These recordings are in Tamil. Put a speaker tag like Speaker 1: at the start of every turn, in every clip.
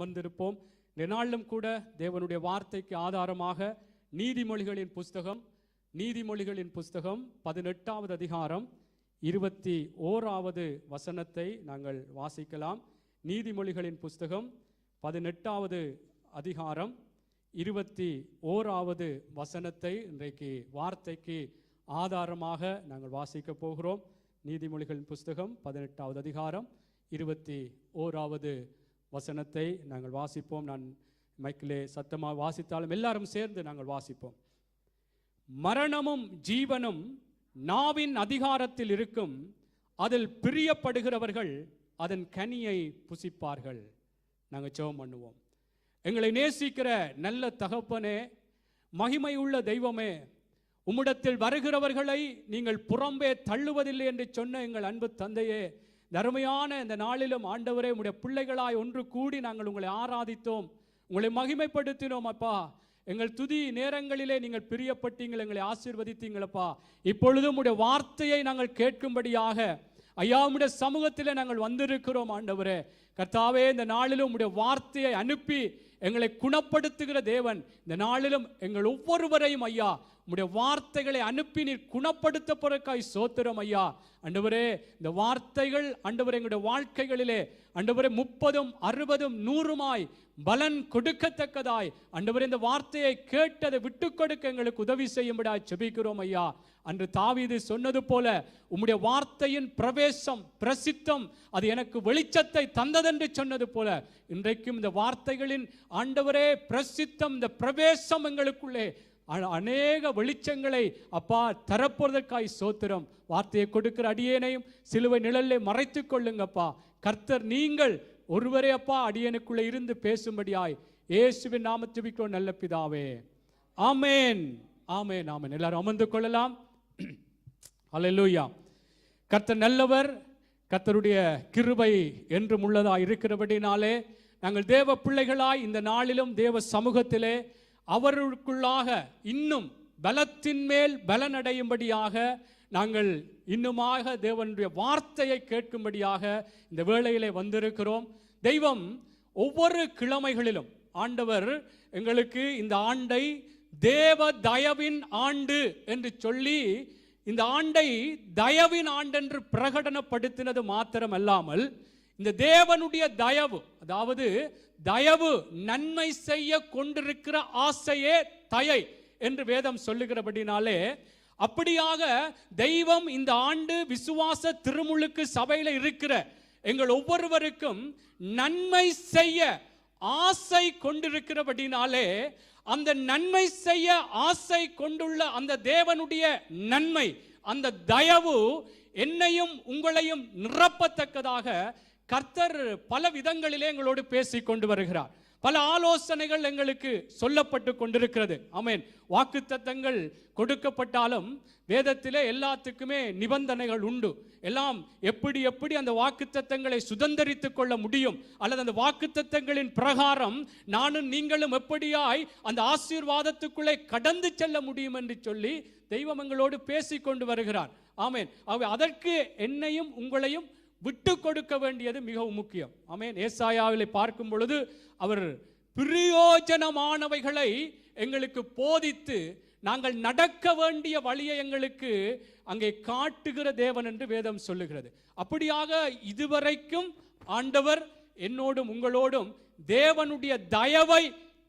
Speaker 1: வந்திருப்போம். இந்த நாளிலும் கூட தேவனுடைய வார்த்தைக்கு ஆதாரமாக நீதிமொழிகளின் புஸ்தகம் 18வது அதிகாரம் 21வது வசனத்தை நாங்கள் வாசிக்கலாம். நீதிமொழிகளின் புஸ்தகம் 18வது அதிகாரம் 21வது வசனத்தை இன்றைக்கு வார்த்தைக்கு ஆதாரமாக நாங்கள் வாசிக்க போகிறோம். நீதிமொழிகளின் புஸ்தகம் 18வது அதிகாரம் 21வது வசனத்தை நாங்கள் வாசிப்போம். நான் மைக்கிலே சத்தமாக வாசித்தாலும் எல்லாரும் சேர்ந்து நாங்கள் வாசிப்போம். மரணமும் ஜீவனும் நாவின் அதிகாரத்தில் இருக்கும், அதில் பிரியப்படுகிறவர்கள் அதன் கனியை புசிப்பார்கள். நாங்கள் ஜெபம் பண்ணுவோம். எங்களை நேசிக்கிற நல்ல தகப்பனே, மகிமையுள்ள தெய்வமே, உம்மிடத்தில் வருகிறவர்களை நீங்கள் புறம்பே தள்ளுவதில்லை என்று சொன்ன எங்கள் அன்பு தந்தையே, தர்மையான இந்த நாளிலும் ஆண்டவரே, உம்முடைய பிள்ளைகளாய் ஒன்று கூடி நாங்கள் உங்களை ஆராதித்தோம், உங்களை மகிமைப்படுத்தினோம். அப்பா, எங்கள் துதி நேரங்களிலே நீங்கள் பிரியப்பட்டீங்கள், எங்களை ஆசீர்வதித்தீங்களப்பா. இப்பொழுதும் உடைய வார்த்தையை நாங்கள் கேட்கும்படியாக ஐயா உம்முடைய சமூகத்தில் நாங்கள் வந்திருக்கிறோம். ஆண்டவரே கர்த்தாவே, இந்த நாளிலும் உடைய வார்த்தையை அனுப்பி எங்களை குணப்படுத்துகிற தேவன், இந்த நாளிலும் எங்கள் ஒவ்வொருவரையும் ஐயா உம்முடைய வார்த்தைகளை அனுப்பி நீர் குணப்படுத்த போறக்காய் சோத்திரம் ஐயா. ஆண்டவரே, இந்த வார்த்தைகள் ஆண்டவரே எங்களுடைய வாழ்க்கைகளிலே ஆண்டவரே 30, 60, 100 பலன் கொடுக்கத்தக்கதாய் ஆண்டவரே இந்த வார்த்தையை கேட்டதை விட்டு கொடுக்க எங்களுக்கு உதவி செய்யும்படியாய் ஜெபிக்கிறோம் ஐயா. அன்று தாவீது சொன்னது போல உம்முடைய வார்த்தையின் பிரவேசம் பிரசித்தம் அது எனக்கு வெளிச்சத்தை தந்ததென்று சொன்னது போல இன்றைக்கும் இந்த வார்த்தைகளின் ஆண்டவரே பிரசித்தம், இந்த பிரவேசம் எங்களுக்குள்ளே அநேக வெளிச்சங்களை அப்பா தரப்போவதற்காய் சோத்திரம். வார்த்தையை கொடுக்கிற அடியேனையும் சிலுவை நிழலை மறைத்துக் கொள்ளுங்கப்பா. கர்த்தர் நீங்கள் ஒருவரே அப்பா அடியேனுக்குள்ளே இருந்து பேசும்படியாய் இயேசுவின் நாமத்தில் ஜெபிக்கிறோம் நல்ல பிதாவே, ஆமென், ஆமென், ஆமென். எல்லாரும் அமர்ந்து கொள்ளலாம். அல்லேலூயா. கர்த்தர் நல்லவர், கர்த்தருடைய கிருபை என்றும் உள்ளதாய் இருக்கிறபடினாலே நாங்கள் தேவ பிள்ளைகளாய் இந்த நாளிலும் தேவ சமூகத்திலே அவர்களுக்குள்ளாக இன்னும் பலத்தின் மேல் பலனடையும்படியாக நாங்கள் இன்னுமாக தேவனுடைய வார்த்தையை கேட்கும்படியாக இந்த வேளையிலே வந்திருக்கிறோம். தெய்வம் ஒவ்வொரு கிழமைகளிலும் ஆண்டவர் எங்களுக்கு இந்த ஆண்டை தேவ தயவின் ஆண்டு என்று சொல்லி இந்த ஆண்டை தயவின் ஆண்டென்று பிரகடனப்படுத்தினது மாத்திரமல்லாமல் இந்த தேவனுடைய தயவு, அதாவது தயவு நன்மை செய்ய கொண்டிருக்கிற ஆசையே தயை என்று வேதம் சொல்லுகிறபடினாலே அப்படியாக தெய்வம் இந்த ஆண்டு விசுவாச திருமுழுக்கு சபையில் இருக்கிற எங்கள் ஒவ்வொருவருக்கும் நன்மை செய்ய ஆசை கொண்டிருக்கிறபடினாலே அந்த நன்மை செய்ய ஆசை கொண்டுள்ள அந்த தேவனுடைய நன்மை, அந்த தயவு என்னையும் உங்களையும் நிரப்பத்தக்கதாக கர்த்தர் பல விதங்களிலே எங்களோடு பேசிக் கொண்டு வருகிறார். பல ஆலோசனைகள் எங்களுக்கு சொல்லப்பட்டு கொண்டிருக்கிறது. ஆமென். வாக்குத்தத்தங்கள் கொடுக்கப்பட்டாலும் வேதத்திலே எல்லாத்துக்குமே நிபந்தனைகள் உண்டு. எல்லாம் எப்படி அந்த வாக்குத்தத்தங்களை சுதந்தரித்துக் கொள்ள முடியும், அல்லது அந்த வாக்குத்தத்தங்களின் பிரகாரம் நானும் நீங்களும் எப்படியாய் அந்த ஆசீர்வாதத்துக்குள்ளே கடந்து செல்ல முடியும் என்று சொல்லி தெய்வம் எங்களோடு பேசிக் கொண்டு வருகிறார். ஆமென். அதற்கு என்னையும் உங்களையும் விட்டு கொடுக்க வேண்டியது மிகவும் முக்கியம். ஆமென். ஏசாயாவிலே பார்க்கும் பொழுது அவர் பிரயோஜனமானவைகளை எங்களுக்கு போதித்து நாங்கள் நடக்க வேண்டிய வழியை எங்களுக்கு அங்கே காட்டுகிற தேவன் என்று வேதம் சொல்லுகிறது. அப்படியாக இதுவரைக்கும் ஆண்டவர் என்னோடும் உங்களோடும் தேவனுடைய தயவை,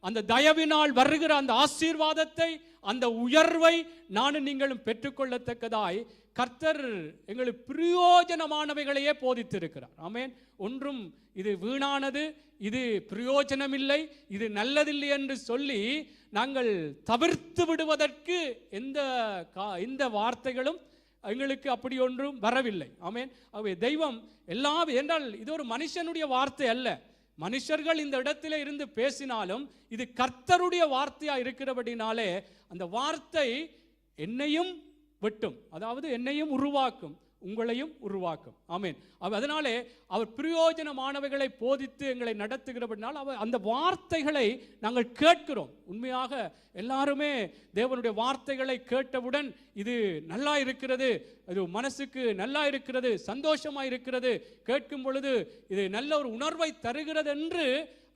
Speaker 1: அந்த தயவினால் வருகிற அந்த ஆசீர்வாதத்தை, அந்த உயர்வை நானும் நீங்களும் பெற்றுக்கொள்ளத்தக்கதாய் கர்த்தர் எங்களுக்கு பிரயோஜனமானவைகளையே போதித்திருக்கிறார். ஆமென். ஒன்றும் இது வீணானது, இது பிரயோஜனமில்லை, இது நல்லதில்லை என்று சொல்லி நாங்கள் தவிர்த்து விடுவதற்கு எந்த வார்த்தைகளும் எங்களுக்கு அப்படி ஒன்றும் வரவில்லை. ஆமென். ஆகவே தெய்வம் எல்லாம் என்றால் இது ஒரு மனுஷனுடைய வார்த்தை அல்ல. மனுஷர்கள் இந்த இடத்திலே இருந்து பேசினாலும் இது கர்த்தருடைய வார்த்தையா இருக்கிறபடினாலே அந்த வார்த்தை என்னையும் வெட்டும், அதாவது என்னையும் உருவாக்கும், உங்களையும் உருவாக்கும். ஆமென். அதனாலே அவர் பிரயோஜனமானவைகளை போதித்து எங்களை நடத்துகிறபடினால் அந்த வார்த்தைகளை நாங்கள் கேட்கிறோம். உண்மையாக எல்லாருமே தேவனுடைய வார்த்தைகளை கேட்டவுடன் இது நல்லா இருக்கிறது, இது மனசுக்கு நல்லா இருக்கிறது, சந்தோஷமாக இருக்கிறது, கேட்கும் பொழுது இது நல்ல ஒரு உணர்வை தருகிறது என்று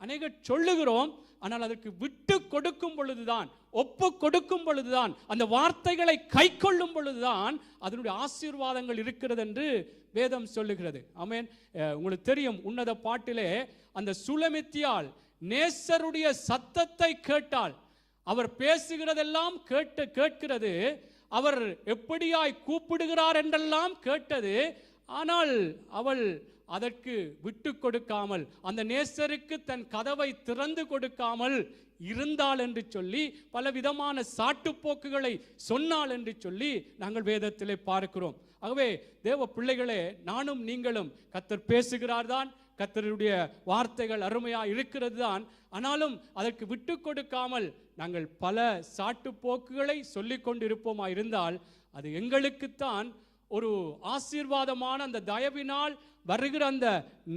Speaker 1: அநேகர் சொல்லுகிறோம். ஆனால் அதற்கு விட்டு கொடுக்கும் பொழுதுதான், ஒப்பு கொடுக்கும் பொழுதுதான், அந்த வார்த்தைகளை கை கொள்ளும் பொழுதுதான் அதனுடைய ஆசீர்வாதங்கள் இருக்கிறது என்று வேதம் சொல்லுகிறது. ஆமென். உங்களுக்கு தெரியும், உன்னத பாட்டிலே அந்த சுலமித்தியால் நேசருடைய சத்தத்தை கேட்டால், அவர் பேசுகிறதெல்லாம் கேட்கிறது, அவர் எப்படியாய் கூப்பிடுகிறார் என்றெல்லாம் கேட்டது. ஆனால் அவள் அதற்கு விட்டு கொடுக்காமல், அந்த நேசருக்கு தன் கதவை திறந்து கொடுக்காமல் இருந்தாள் என்று சொல்லி, பல விதமான சாட்டுப்போக்குகளை சொன்னாள் என்று சொல்லி நாங்கள் வேதத்திலே பார்க்கிறோம். ஆகவே தேவ பிள்ளைகளே, நானும் நீங்களும், கர்த்தர் பேசுகிறார் தான், கர்த்தருடைய வார்த்தைகள் அருமையா இருக்கிறது தான். ஆனாலும் அதற்கு விட்டு கொடுக்காமல் நாங்கள் பல சாட்டுப்போக்குகளை சொல்லிக் கொண்டு இருப்போமா இருந்தால், அது எங்களுக்குத்தான் ஒரு ஆசீர்வாதமான அந்த தயவினால் வருகிற அந்த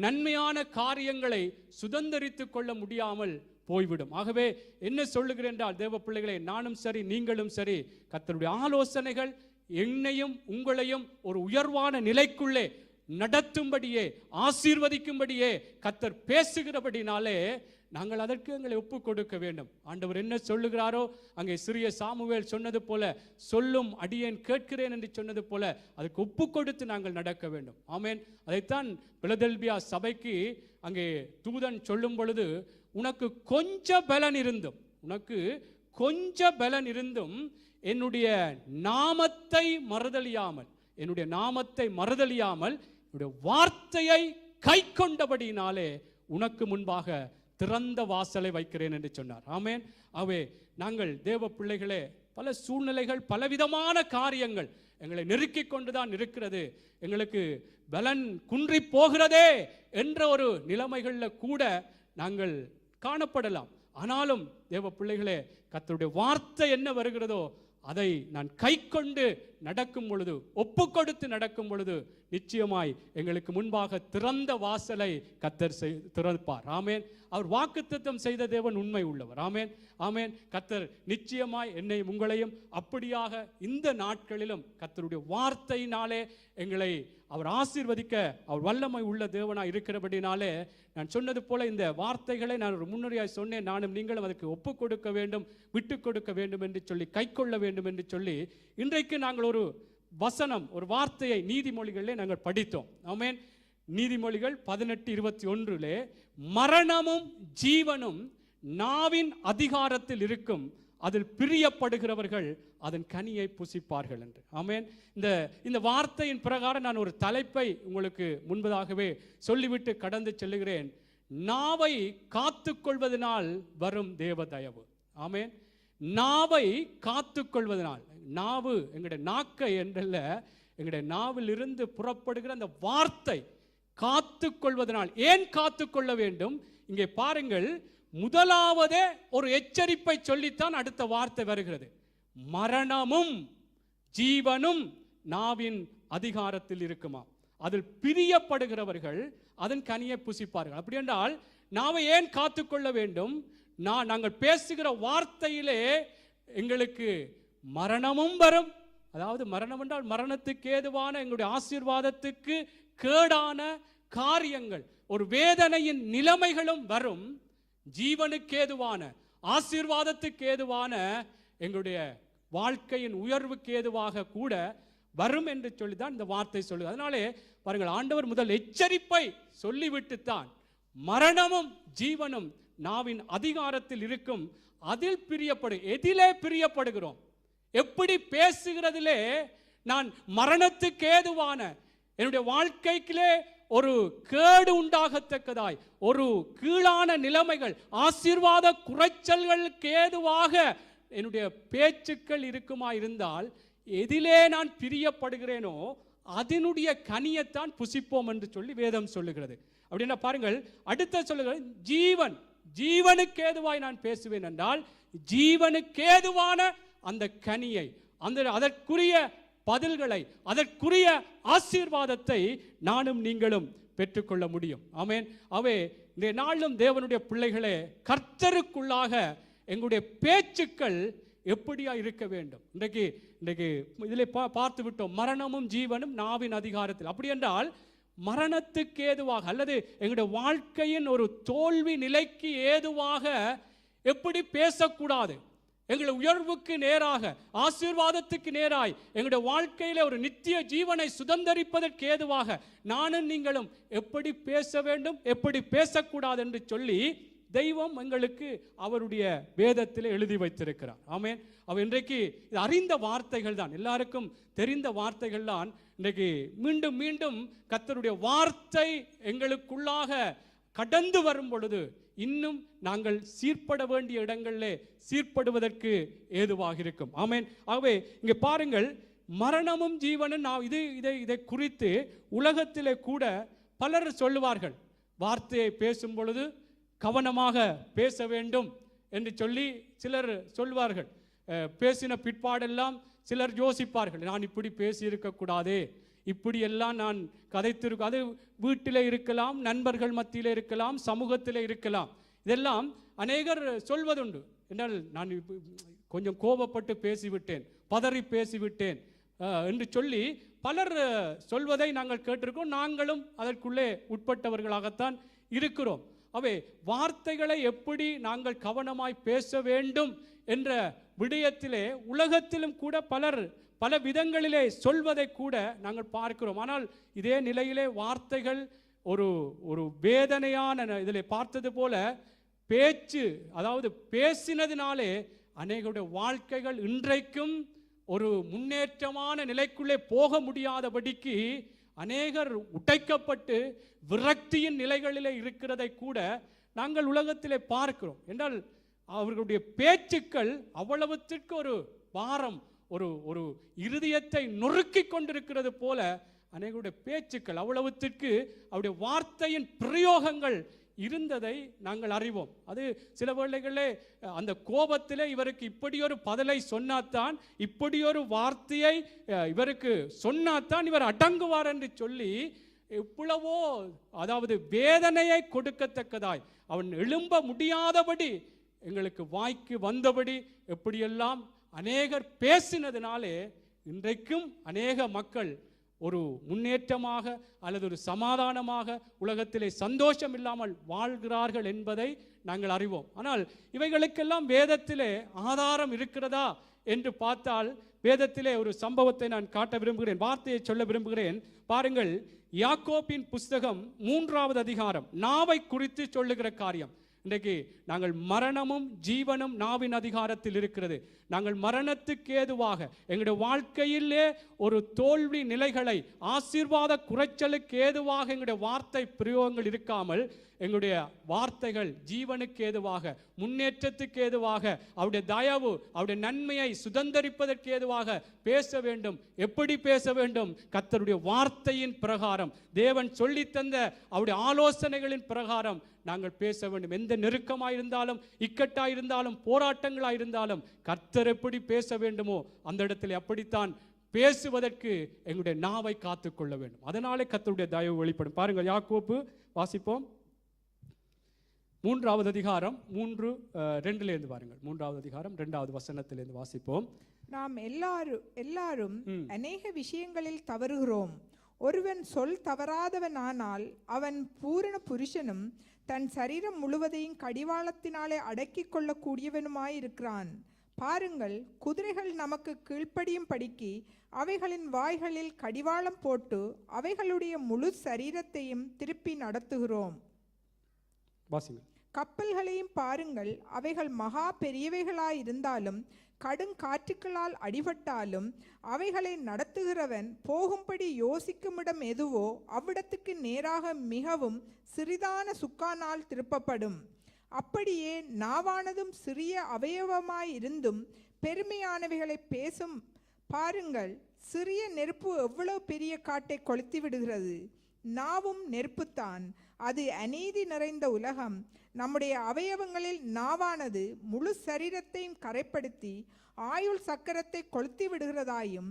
Speaker 1: நன்மையான காரியங்களை சுதந்திரித்துக் கொள்ள முடியாமல் போய்விடும். ஆகவே என்ன சொல்லுகிறேன் என்றால், தேவ பிள்ளைகளே, நானும் சரி நீங்களும் சரி, கர்த்தருடைய ஆலோசனைகள் என்னையும் உங்களையும் ஒரு உயர்வான நிலைக்குள்ளே நடத்தும்படியே, ஆசீர்வதிக்கும்படியே கர்த்தர் பேசுகிறபடினாலே நாங்கள் அதற்கு எங்களை ஒப்பு கொடுக்க வேண்டும். ஆண்டவர் என்ன சொல்லுகிறாரோ, அங்கே சிறிய சாமுவேல் சொன்னது போல, சொல்லும் அடியேன் கேட்கிறேன் என்று சொன்னது போல அதுக்கு ஒப்பு கொடுத்து நாங்கள் நடக்க வேண்டும். ஆமென். அதைத்தான் பிலதெல்பியா சபைக்கு அங்கே தூதன் சொல்லும் பொழுது, உனக்கு கொஞ்சம் பலன் இருந்தும், உனக்கு கொஞ்சம் பலன் இருந்தும் என்னுடைய நாமத்தை மறுதலியாமல், என்னுடைய நாமத்தை மறுதலியாமல் என்னுடைய வார்த்தையை கை கொண்டபடினாலே உனக்கு முன்பாக திறந்த வாசலை வைக்கிறேன் என்று சொன்னார். ஆமென். ஆகவே நாங்கள் தேவ பிள்ளைகளே, பல சூழ்நிலைகள், பலவிதமான காரியங்கள் எங்களை நெருக்கி கொண்டுதான் இருக்கிறது. எங்களுக்கு பலன் குன்றி போகிறதே என்ற ஒரு நிலைமைகளில் கூட நாங்கள் காணப்படலாம். ஆனாலும் தேவ பிள்ளைகளே, கர்த்தருடைய வார்த்தை என்ன வருகிறதோ அதை நான் கை கொண்டு நடக்கும் பொழுது, ஒப்பு கொடுத்து நடக்கும் பொழுது, நிச்சயமாய் எங்களுக்கு முன்பாக திறந்த வாசலை கர்த்தர் திறப்பார். ஆமென். அவர் வாக்குத்தத்தம் செய்த தேவன் உண்மை உள்ளவர். ஆமென். ஆமென். கர்த்தர் நிச்சயமாய் என்னையும் உங்களையும் அப்படியாக இந்த நாட்களிலும் கர்த்தருடைய வார்த்தையினாலே எங்களை அவர் ஆசீர்வதிக்க அவர் வல்லமை உள்ள தேவனாய் இருக்கிறபடினாலே, நான் சொன்னது போல இந்த வார்த்தைகளை நான் ஒரு முன்னுரையாய் சொன்னேன். நானும் நீங்களும் அதற்கு ஒப்பு கொடுக்க வேண்டும், விட்டு கொடுக்க வேண்டும் என்று சொல்லி, கை கொள்ள வேண்டும் என்று சொல்லி, இன்றைக்கு நாங்கள் ஒரு வசனம், ஒரு வார்த்தையை நீதிமொழிகளிலே நாங்கள் படித்தோம். ஆமென். நீதிமொழிகள் 18:21 மரணமும் ஜீவனும் நாவின் அதிகாரத்தில் இருக்கும், அதில் பிரியப்படுகிறவர்கள் அதன் கனியை புசிப்பார்கள் என்று. ஆமென். இந்த வார்த்தையின் பிரகாரம் நான் ஒரு தலைப்பை உங்களுக்கு முன்பதாகவே சொல்லிவிட்டு கடந்து செல்லுகிறேன். நாவை காத்துக்கொள்வதனால் வரும் தேவ தயவு. ஆமென். நாவை காத்துக்கொள்வதனால், நாவு எங்களுடைய நாக்கை என்றல்ல, எங்களுடைய நாவில் இருந்து புறப்படுகிற அந்த வார்த்தை காத்துக்கொள்வதனால். ஏன் காத்துக்கொள்ள வேண்டும்? இங்கே பாருங்கள், முதலாவதே ஒரு எச்சரிப்பை சொல்லித்தான் அடுத்த வார்த்தை வருகிறது. மரணமும் ஜீவனும் நாவின் அதிகாரத்தில் இருக்குமா, அதில் பிரியப்படுகிறவர்கள் அதன் கனியை புசிப்பார்கள். அப்படி என்றால் நாவை ஏன் காத்துக்கொள்ள வேண்டும்? நாங்கள் பேசுகிற வார்த்தையிலே எங்களுக்கு மரணமும் வரும். அதாவது மரணம் என்றால் மரணத்துக்கு ஏதுவான, எங்களுடைய ஆசீர்வாதத்துக்கு கேடான காரியங்கள், ஒரு வேதனையின் நிலைமைகளும் வரும். ஜீவனுக்கு ஏதுவான, ஆசீர்வாதத்துக்கு ஏதுவான, எங்களுடைய வாழ்க்கையின் உயர்வுக்கு ஏதுவாக கூட வரும் என்று சொல்லிதான் இந்த வார்த்தை சொல்லுது. அதனாலே பாருங்கள், ஆண்டவர் முதல் எச்சரிப்பை சொல்லிவிட்டுத்தான், மரணமும் ஜீவனும் நாவின் அதிகாரத்தில் இருக்கும், அதில் பிரியப்படு. எதிலே பிரியப்படுகிறோம்? எப்படி பேசுகிறதிலே நான் மரணத்துக்கு ஏதுவான, என்னுடைய வாழ்க்கைக்கிலே ஒரு கேடு உண்டாகத்தக்கதாய், ஒரு கீழான நிலைமைகள், ஆசீர்வாத குறைச்சல்களுக்கு ஏதுவாக என்னுடைய பேச்சுக்கள் இருக்குமா இருந்தால், எதிலே நான் பிரியப்படுகிறேனோ அதனுடைய கனியத்தான் புசிப்போம் என்று சொல்லி வேதம் சொல்லுகிறது. அப்படின்னா பாருங்கள், அடுத்த சொல்லுகிறது ஜீவன், ஜீவனுக்கு ஏதுவாய் நான் பேசுவேன் என்றால், ஜீவனுக்கு ஏதுவான அந்த கனியை, அதற்குரிய பதில்களை, அதற்குரிய ஆசீர்வாதத்தை நானும் நீங்களும் பெற்றுக்கொள்ள முடியும். ஆமென். அவே இந்த நாளும் தேவனுடைய பிள்ளைகளே, கர்த்தருக்குள்ளாக எங்களுடைய பேச்சுக்கள் எப்படியா இருக்க வேண்டும்? இன்றைக்கு இதிலே பார்த்து விட்டோம், மரணமும் ஜீவனும் நாவின் அதிகாரத்தில். அப்படி என்றால் மரணத்துக்கு ஏதுவாக அல்லது எங்களுடைய வாழ்க்கையின் ஒரு தோல்வி நிலைக்கு ஏதுவாக எப்படி பேசக்கூடாது, எங்களுடைய உயர்வுக்கு நேராக ஆசீர்வாதத்துக்கு நேராய் எங்களுடைய வாழ்க்கையில ஒரு நித்திய ஜீவனை சுதந்தரிப்பதற்கு ஏதுவாக நானும் நீங்களும் எப்படி பேச வேண்டும், எப்படி பேசக்கூடாது என்று சொல்லி தெய்வம் எங்களுக்கு அவருடைய வேதத்தில் எழுதி வைத்திருக்கிறார். ஆமென். அவர் இன்றைக்கு இது அறிந்த வார்த்தைகள் தான், எல்லாருக்கும் தெரிந்த வார்த்தைகள் தான். இன்றைக்கு மீண்டும் மீண்டும் கர்த்தருடைய வார்த்தை எங்களுக்குள்ளாக கடந்து வரும் பொழுது இன்னும் நாங்கள் சீர்பட வேண்டிய இடங்களிலே சீர்படுவதற்கு ஏதுவாக இருக்கும். ஆமென். ஆகவே இங்கே பாருங்கள், மரணமும் ஜீவனும் நான் இதை குறித்து உலகத்திலே கூட பலர் சொல்லுவார்கள். வார்த்தையை பேசும் பொழுது கவனமாக பேச வேண்டும் என்று சொல்லி சிலர் சொல்வார்கள். பேசின பிற்பாடெல்லாம் சிலர் யோசிப்பார்கள், நான் இப்படி பேசி இருக்கக்கூடாதே, இப்படியெல்லாம் நான் கதைத்திருக்க. அது வீட்டில் இருக்கலாம், நண்பர்கள் மத்தியில் இருக்கலாம், சமூகத்தில் இருக்கலாம். இதெல்லாம் அநேகர் சொல்வதுண்டு. என்றால் நான் கொஞ்சம் கோபப்பட்டு பேசிவிட்டேன், பதறி பேசிவிட்டேன் என்று சொல்லி பலர் சொல்வதை நாங்கள் கேட்டிருக்கோம். நாங்களும் அதற்குள்ளே உட்பட்டவர்களாகத்தான் இருக்கிறோம். அவை வார்த்தைகளை எப்படி நாங்கள் கவனமாய் பேச வேண்டும் என்ற விடயத்திலே உலகத்திலும் கூட பலர் பல விதங்களிலே சொல்வதை கூட நாங்கள் பார்க்கிறோம். ஆனால் இதே நிலையிலே வார்த்தைகள் ஒரு ஒரு வேதனையான இதில் பார்த்தது போல பேச்சு, அதாவது பேசினதினாலே அநேகருடைய வாழ்க்கைகள் இன்றைக்கும் ஒரு முன்னேற்றமான நிலைக்குள்ளே போக முடியாதபடிக்கு அநேகர் உடைக்கப்பட்டு விரக்தியின் நிலைகளிலே இருக்கிறதை கூட நாங்கள் உலகத்திலே பார்க்கிறோம். என்றால் அவர்களுடைய பேச்சுக்கள் அவ்வளவுத்திற்கு ஒரு பாரம், ஒரு ஒரு இருதயத்தை நொறுக்கி கொண்டிருக்கிறது போல அநேகருடைய பேச்சுக்கள் அவ்வளவுத்திற்கு அவருடைய வார்த்தையின் பிரயோகங்கள் இருந்ததை நாங்கள் அறிவோம். அது சில வேளைகளே அந்த கோபத்திலே இவருக்கு இப்படி ஒரு பதிலை சொன்னாத்தான், இப்படி ஒரு வார்த்தையை இவருக்கு சொன்னாத்தான் இவர் அடங்குவார் என்று சொல்லி எவ்வளவோ, அதாவது வேதனையை கொடுக்கத்தக்கதாய் அவன் எழும்ப முடியாதபடி எங்களுக்கு வாய்க்கு வந்தபடி எப்படியெல்லாம் அநேகர் பேசினதினாலே இன்றைக்கும் அநேக மக்கள் ஒரு முன்னேற்றமாக அல்லது ஒரு சமாதானமாக உலகத்திலே சந்தோஷம் இல்லாமல் வாழ்கிறார்கள் என்பதை நாங்கள் அறிவோம். ஆனால் இவைகளுக்கெல்லாம் வேதத்திலே ஆதாரம் இருக்கிறதா என்று பார்த்தால் வேதத்திலே ஒரு சம்பவத்தை நான் காட்ட விரும்புகிறேன், வார்த்தையை சொல்ல விரும்புகிறேன். பாருங்கள், யாக்கோபின் புஸ்தகம் 3வது அதிகாரம் நாவை குறித்து சொல்லுகிற காரியம். இன்றைக்கு நாங்கள் மரணமும் ஜீவனும் நாவின் அதிகாரத்தில் இருக்கிறது. நாங்கள் மரணத்துக்கு ஏதுவாக எங்களுடைய வாழ்க்கையிலே ஒரு தோல்வி நிலைகளை ஆசீர்வாத குறைச்சலுக்கு ஏதுவாக எங்களுடைய வார்த்தை பிரயோகங்கள் இருக்காமல் எங்களுடைய வார்த்தைகள் ஜீவனுக்கு ஏதுவாக, முன்னேற்றத்துக்கு ஏதுவாக, அவருடைய தயவு, அவருடைய நன்மையை சுதந்தரிப்பதற்கு ஏதுவாக பேச வேண்டும். எப்படி பேச வேண்டும்? கர்த்தருடைய வார்த்தையின் பிரகாரம், தேவன் சொல்லி தந்த அவருடைய ஆலோசனைகளின் பிரகாரம் நாங்கள் பேச வேண்டும். எந்த நெருக்கமாயிருந்தாலும், இக்கட்டாயிருந்தாலும், போராட்டங்களாயிருந்தாலும் கர்த்தர் எப்படி பேச வேண்டுமோ அந்த இடத்துல அப்படித்தான் பேசுவதற்கு எங்களுடைய நாவை காத்துக்கொள்ள வேண்டும். அதனாலே கர்த்தருடைய தயவு வெளிப்படும். பாருங்கள், யாக்கோபு வாசிப்போம், 3வது அதிகாரம் 3:2 பாருங்கள். 3வது அதிகாரம் 2வது வசனத்திலிருந்து வாசிப்போம்.
Speaker 2: நாம் எல்லாரும் அநேக விஷயங்களில் தவறுகிறோம். ஒருவன் சொல் தவறாதவனானால் அவன் பூரண புருஷனும் தன் சரீரம் முழுவதையும் கடிவாளத்தினாலே அடக்கிக் கொள்ளக்கூடியவனுமாயிருக்கிறான். பாருங்கள், குதிரைகள் நமக்கு கீழ்ப்படியும் படிக்கு அவைகளின் வாய்களில் கடிவாளம் போட்டு அவைகளுடைய முழு சரீரத்தையும் திருப்பி நடத்துகிறோம். கப்பல்களையும் பாருங்கள், அவைகள் மகா பெரியவைகளாயிருந்தாலும் கடுங்காற்றுக்களால் அடிபட்டாலும் அவைகளை நடத்துகிறவன் போகும்படி யோசிக்குமிடம் எதுவோ அவ்விடத்துக்கு நேராக மிகவும் சிறிதான சுக்கானால் திருப்பப்படும். அப்படியே நாவானதும் சிறிய அவயவமாயிருந்தும் பெருமையானவைகளை பேசும். பாருங்கள், சிறிய நெருப்பு எவ்வளவு பெரிய காட்டை கொளுத்தி விடுகிறது. நாவும் நெருப்புத்தான், அது அநீதி நிறைந்த உலகம். நம்முடைய அவயவங்களில் நாவானது முழு சரீரத்தையும் கரைப்படுத்தி ஆயுள் சக்கரத்தை கொளுத்தி விடுகிறதாயும்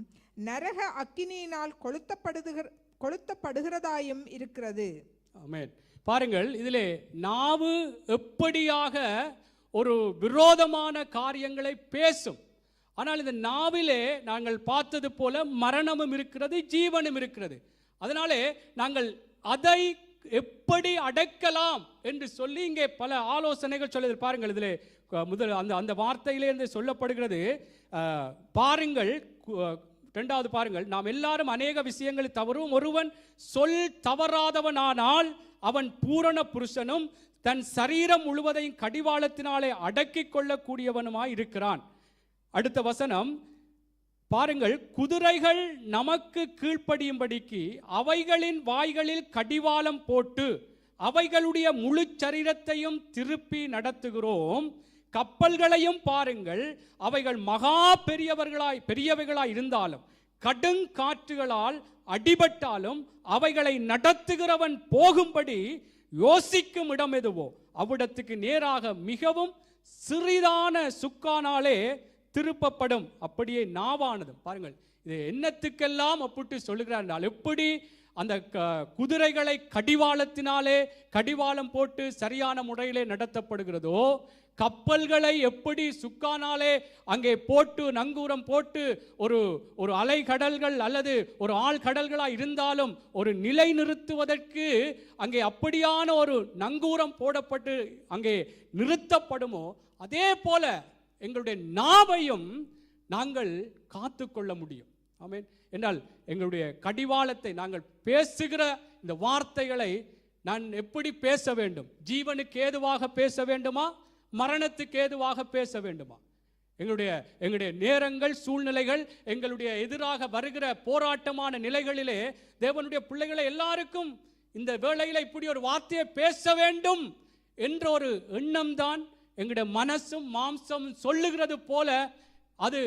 Speaker 2: நரக அக்கினியினால் கொளுத்தப்படுகிறதாயும் இருக்கிறது.
Speaker 1: ஆமென். பாருங்கள், இதிலே நாவு எப்படியாக ஒரு விரோதமான காரியங்களை பேசும். ஆனால் இந்த நாவிலே நாங்கள் பார்த்தது போல மரணமும் இருக்கிறது, ஜீவனும் இருக்கிறது. அதனாலே நாங்கள் அதை எப்படி அடக்கலாம் என்று சொல்லி இங்கே பல ஆலோசனைகள் சொல்லுது. பாருங்கள், இதிலே முதல் அந்த வார்த்தையிலே சொல்லப்படுகிறது. பாருங்கள், இரண்டாவது பாருங்கள், நாம் எல்லாரும் அநேக விஷயங்களில் தவறும், ஒருவன் சொல் தவறாதவனானால் அவன் பூரண புருஷனும் தன் சரீரம் முழுவதையும் கடிவாளத்தினாலே அடக்கிக் கொள்ளக்கூடியவனுமாய் இருக்கிறான். அடுத்த வசனம் பாருங்கள், குதிரைகள் நமக்கு கீழ்ப்படியும்படிக்கு அவைகளின் வாய்களில் கடிவாளம் போட்டு அவைகளுடைய முழு சரீரத்தையும் திருப்பி நடத்துகிறோம். கப்பல்களையும் பாருங்கள், அவைகள் மகா பெரியவைகளாய் இருந்தாலும் கடுங்காற்றுகளால் அடிபட்டாலும் அவைகளை நடத்துகிறவன் போகும்படி யோசிக்கும் இடம் எதுவோ அவ்விடத்துக்கு நேராக மிகவும் சிறிதான சுக்கானாலே திருப்பப்படும். அப்படியே நாவானது. பாருங்கள், இது என்னத்துக்கெல்லாம் ஒப்பிட்டு சொல்லுகிறார். எப்படி அந்த குதிரைகளை கடிவாளம் போட்டு சரியான முறையிலே நடத்தப்படுகிறதோ, கப்பல்களை எப்படி சுக்கானாலே அங்கே போட்டு நங்கூரம் போட்டு ஒரு அலைகடல்கள் அல்லது ஒரு ஆழ்கடல்களாக இருந்தாலும் ஒரு நிலை நிறுத்துவதற்கு அங்கே அப்படியான ஒரு நங்கூரம் போடப்பட்டு அங்கே நிறுத்தப்படுமோ, அதே போல எங்களுடைய நாவையும் நாங்கள் காத்து கொள்ள முடியும். ஆமென். என்றால் எங்களுடைய கடிவாளத்தை, நாங்கள் பேசுகிற இந்த வார்த்தைகளை நான் எப்படி பேச வேண்டும்? ஜீவனுக்கு ஏதுவாக பேச வேண்டுமா, மரணத்துக்கு ஏதுவாக பேச வேண்டுமா? எங்களுடைய நேரங்கள், சூழ்நிலைகள், எங்களுடைய எதிராக வருகிற போராட்டமான நிலைகளிலே தேவனுடைய பிள்ளைகளை எல்லாருக்கும் இந்த வேளையில் இப்படி ஒரு வார்த்தையை பேச வேண்டும் என்ற ஒரு எண்ணம் தான் எங்களுடைய மனசும் மாம்சமும் சொல்லுகிறது போல அது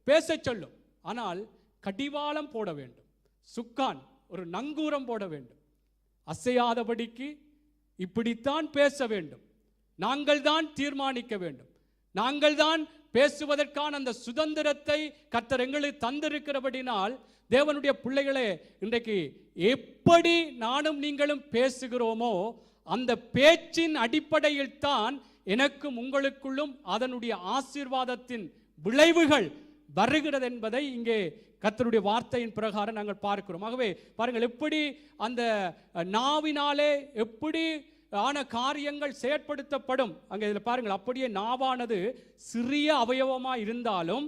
Speaker 1: பேச சொல்லும். ஆனால் கடிவாளம் போட வேண்டும், சுக்கான், ஒரு நங்கூரம் போட வேண்டும். அசையாதபடிக்கு இப்படித்தான் பேச வேண்டும், நாங்கள் தான் தீர்மானிக்க வேண்டும், நாங்கள் தான் பேசுவதற்கான அந்த சுதந்திரத்தை கர்த்தர் எங்களுக்கு தந்திருக்கிறபடினால், தேவனுடைய பிள்ளைகளே, இன்றைக்கு எப்படி நானும் நீங்களும் பேசுகிறோமோ அந்த பேச்சின் அடிப்படையில் தான் எனக்கும் உங்களுக்குள்ளும் அதனுடைய ஆசீர்வாதத்தின் விளைவுகள் வருகிறது என்பதை இங்கே கர்த்தருடைய வார்த்தையின் பிரகாரம் நாங்கள் பார்க்கிறோம். ஆகவே பாருங்கள், எப்படி அந்த நாவினாலே எப்படி ஆன காரியங்கள் செயற்படுத்தப்படும். அங்கே இதில் பாருங்கள், அப்படியே நாவானது சிறிய அவயவமாக இருந்தாலும்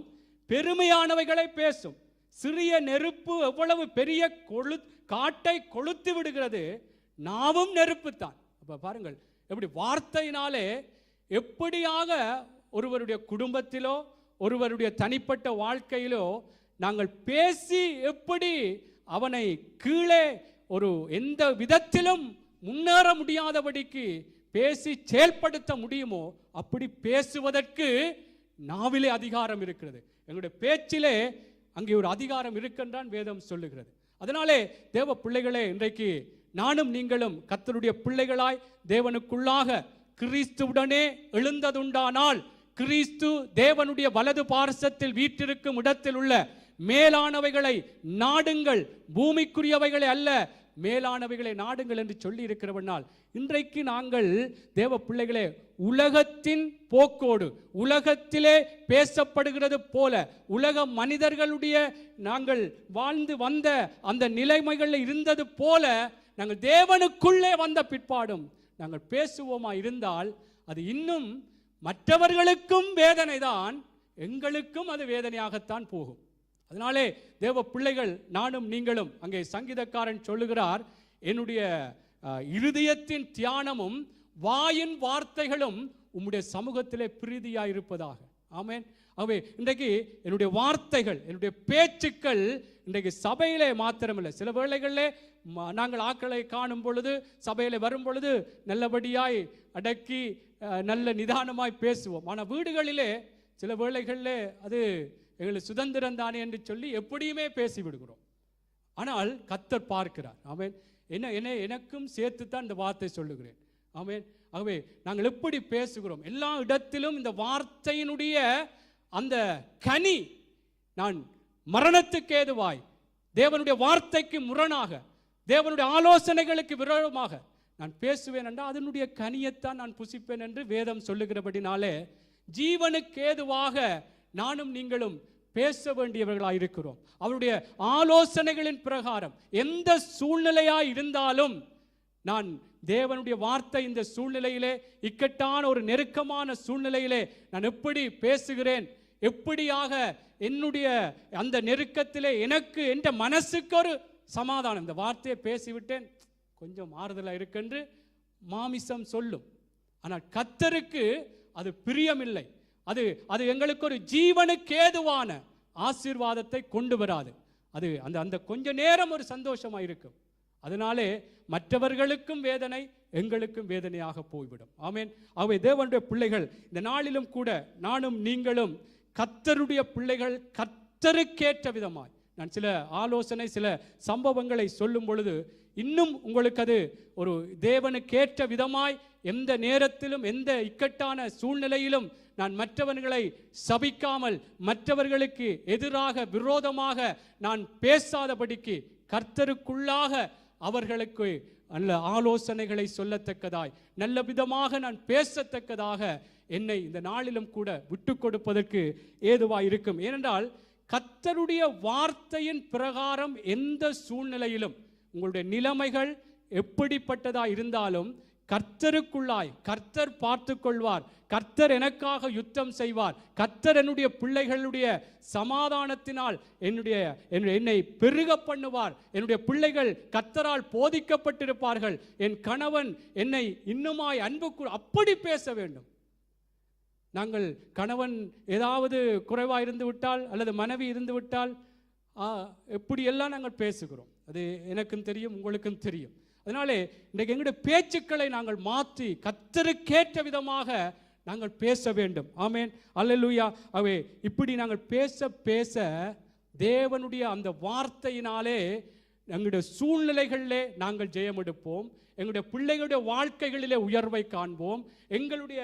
Speaker 1: பெருமையானவைகளை பேசும். சிறிய நெருப்பு எவ்வளவு பெரிய காட்டை கொளுத்து விடுகிறது, நாவும் நெருப்பு தான். அப்போ பாருங்கள், எப்படி வார்த்தையினாலே எப்படியாக ஒருவருடைய குடும்பத்திலோ ஒருவருடைய தனிப்பட்ட வாழ்க்கையிலோ நாங்கள் பேசி எப்படி அவனை கீழே ஒரு எந்த விதத்திலும் முன்னேற முடியாதபடிக்கு பேசி செயல்படுத்த முடியுமோ அப்படி பேசுவதற்கு நாவிலே அதிகாரம் இருக்கிறது. எங்களுடைய பேச்சிலே அங்கே ஒரு அதிகாரம் இருக்கின்றான் வேதம் சொல்லுகிறது. அதனாலே தேவ பிள்ளைகளே, இன்றைக்கு நானும் நீங்களும் கர்த்தருடைய பிள்ளைகளாய் தேவனுக்குள்ளாக கிறிஸ்துவுடனே எழுந்ததுண்டானால், கிறிஸ்து தேவனுடைய வலது பார்சத்தில் வீற்றிருக்கும் இடத்தில் உள்ள மேலானவைகளை நாடுங்கள், பூமிக்குரியவைகளை அல்ல, மேலானவைகளை நாடுங்கள் என்று சொல்லி இருக்கிறவனால், இன்றைக்கு நாங்கள் தேவ பிள்ளைகளே உலகத்தின் போக்கோடு, உலகத்திலே பேசப்படுகிறது போல, உலக மனிதர்களுடைய நாங்கள் வாழ்ந்து வந்த அந்த நிலைமைகளில் இருந்தது போல நாங்கள் தேவனுக்குள்ளே வந்த பிற்பாடும் நாங்கள் பேசுவோமா இருந்தால், அது இன்னும் மற்றவர்களுக்கும் வேதனை தான், எங்களுக்கும் அது வேதனையாகத்தான் போகும். அதனாலே தேவ பிள்ளைகள் நானும் நீங்களும், அங்கே சங்கீதக்காரன் சொல்லுகிறார், என்னுடைய இருதயத்தின் தியானமும் வாயின் வார்த்தைகளும் உம்முடைய சமூகத்திலே பிரீதியாயிருப்பதாக. ஆமென். ஆகவே இன்றைக்கு என்னுடைய வார்த்தைகள், என்னுடைய பேச்சுக்கள் இன்றைக்கு சபையிலே மாத்திரமில்லை, சில வேளைகளிலே நாங்கள் ஆக்களை காணும் பொழுது, சபையில் வரும் பொழுது நல்லபடியாய் அடக்கி நல்ல நிதானமாய் பேசுவோம். ஆனால் வீடுகளிலே சில வேளைகளிலே அது எங்களுக்கு சுதந்திரம் தானே என்று சொல்லி எப்படியுமே பேசி விடுகிறோம். ஆனால் கர்த்தர் பார்க்கிறார். ஆமென். எனக்கும் சேர்த்து தான் இந்த வார்த்தை சொல்லுகிறேன். ஆமென். ஆகவே நாங்கள் எப்படி பேசுகிறோம், எல்லா இடத்திலும் இந்த வார்த்தையினுடைய அந்த கனி, நான் மரணத்துக்கு ஏதுவாய், தேவனுடைய வார்த்தைக்கு முரணாக, தேவனுடைய ஆலோசனைகளுக்கு விரோதமாக நான் பேசுவேன் என்றால் அதனுடைய கனியத்தான் நான் புசிப்பேன் என்று வேதம் சொல்லுகிறபடினாலே, ஜீவனுக்கு ஏதுவாக நானும் நீங்களும் பேச வேண்டியவர்களாக இருக்கிறோம். அவருடைய ஆலோசனைகளின் பிரகாரம் எந்த சூழ்நிலையாய் இருந்தாலும் நான் தேவனுடைய வார்த்தை இந்த சூழ்நிலையிலே, இக்கட்டான ஒரு நெருக்கமான சூழ்நிலையிலே நான் எப்படி பேசுகிறேன், எப்படியாக என்னுடைய அந்த நெருக்கத்திலே எனக்கு என்ற மனசுக்கு ஒரு சமாதானம், இந்த வார்த்தையை பேசிவிட்டேன் கொஞ்சம் ஆறுதலாக இருக்கென்று மாமிசம் சொல்லும். ஆனால் கர்த்தருக்கு அது பிரியமில்லை. அது அது எங்களுக்கு ஒரு ஜீவனுக்கு ஏதுவான ஆசீர்வாதத்தை கொண்டு வராது. அது அந்த அந்த கொஞ்ச நேரம் ஒரு சந்தோஷமாக இருக்கும். அதனாலே மற்றவர்களுக்கும் வேதனை, எங்களுக்கும் வேதனையாக போய்விடும். ஆமென். ஆகவே தேவனுடைய பிள்ளைகள், இந்த நாளிலும் கூட நானும் நீங்களும் கர்த்தருடைய பிள்ளைகள், கர்த்தருக்கேற்ற விதமாய் நான் சில ஆலோசனை, சில சம்பவங்களை சொல்லும் பொழுது இன்னும் உங்களுக்கு அது ஒரு தேவனுக்கேற்ற விதமாய், எந்த நேரத்திலும் எந்த இக்கட்டான சூழ்நிலையிலும் நான் மற்றவர்களை சபிக்காமல், மற்றவர்களுக்கு எதிராக விரோதமாக நான் பேசாதபடிக்கு கர்த்தருக்குள்ளாக அவர்களுக்கு நல்ல ஆலோசனைகளை சொல்லத்தக்கதாய், நல்ல விதமாக நான் பேசத்தக்கதாக என்னை இந்த நாளிலும் கூட விட்டு கொடுப்பதற்கு ஏதுவாய் இருக்கும். ஏனென்றால் கர்த்தருடைய வார்த்தையின் பிரகாரம் எந்த சூழ்நிலையிலும் உங்களுடைய நிலைமைகள் எப்படிப்பட்டதாக இருந்தாலும் கர்த்தருக்குள்ளாய் கர்த்தர் பார்த்து கொள்வார். கர்த்தர் எனக்காக யுத்தம் செய்வார். கர்த்தர் என்னுடைய பிள்ளைகளுடைய சமாதானத்தினால் என்னை பெருக பண்ணுவார். என்னுடைய பிள்ளைகள் கர்த்தரால் போதிக்கப்பட்டிருப்பார்கள். என் கணவன் என்னை இன்னுமாய் அன்பு அப்படி பேச வேண்டும். நாங்கள் கணவன் ஏதாவது குறைவாக இருந்து விட்டால் அல்லது மனைவி இருந்து விட்டால் எப்படியெல்லாம் நாங்கள் பேசுகிறோம். அது எனக்கும் தெரியும், உங்களுக்கும் தெரியும். அதனாலே இன்றைக்கு எங்களுடைய பேச்சுக்களை நாங்கள் மாற்றி கர்த்தருக்கேற்ற விதமாக நாங்கள் பேச வேண்டும். ஆமென், அல்லேலூயா. அவே இப்படி நாங்கள் பேச பேச தேவனுடைய அந்த வார்த்தையினாலே எங்களுடைய சூழ்நிலைகளிலே நாங்கள் ஜெயம் எடுப்போம். எங்களுடைய பிள்ளைகளுடைய வாழ்க்கைகளிலே உயர்வை காண்போம். எங்களுடைய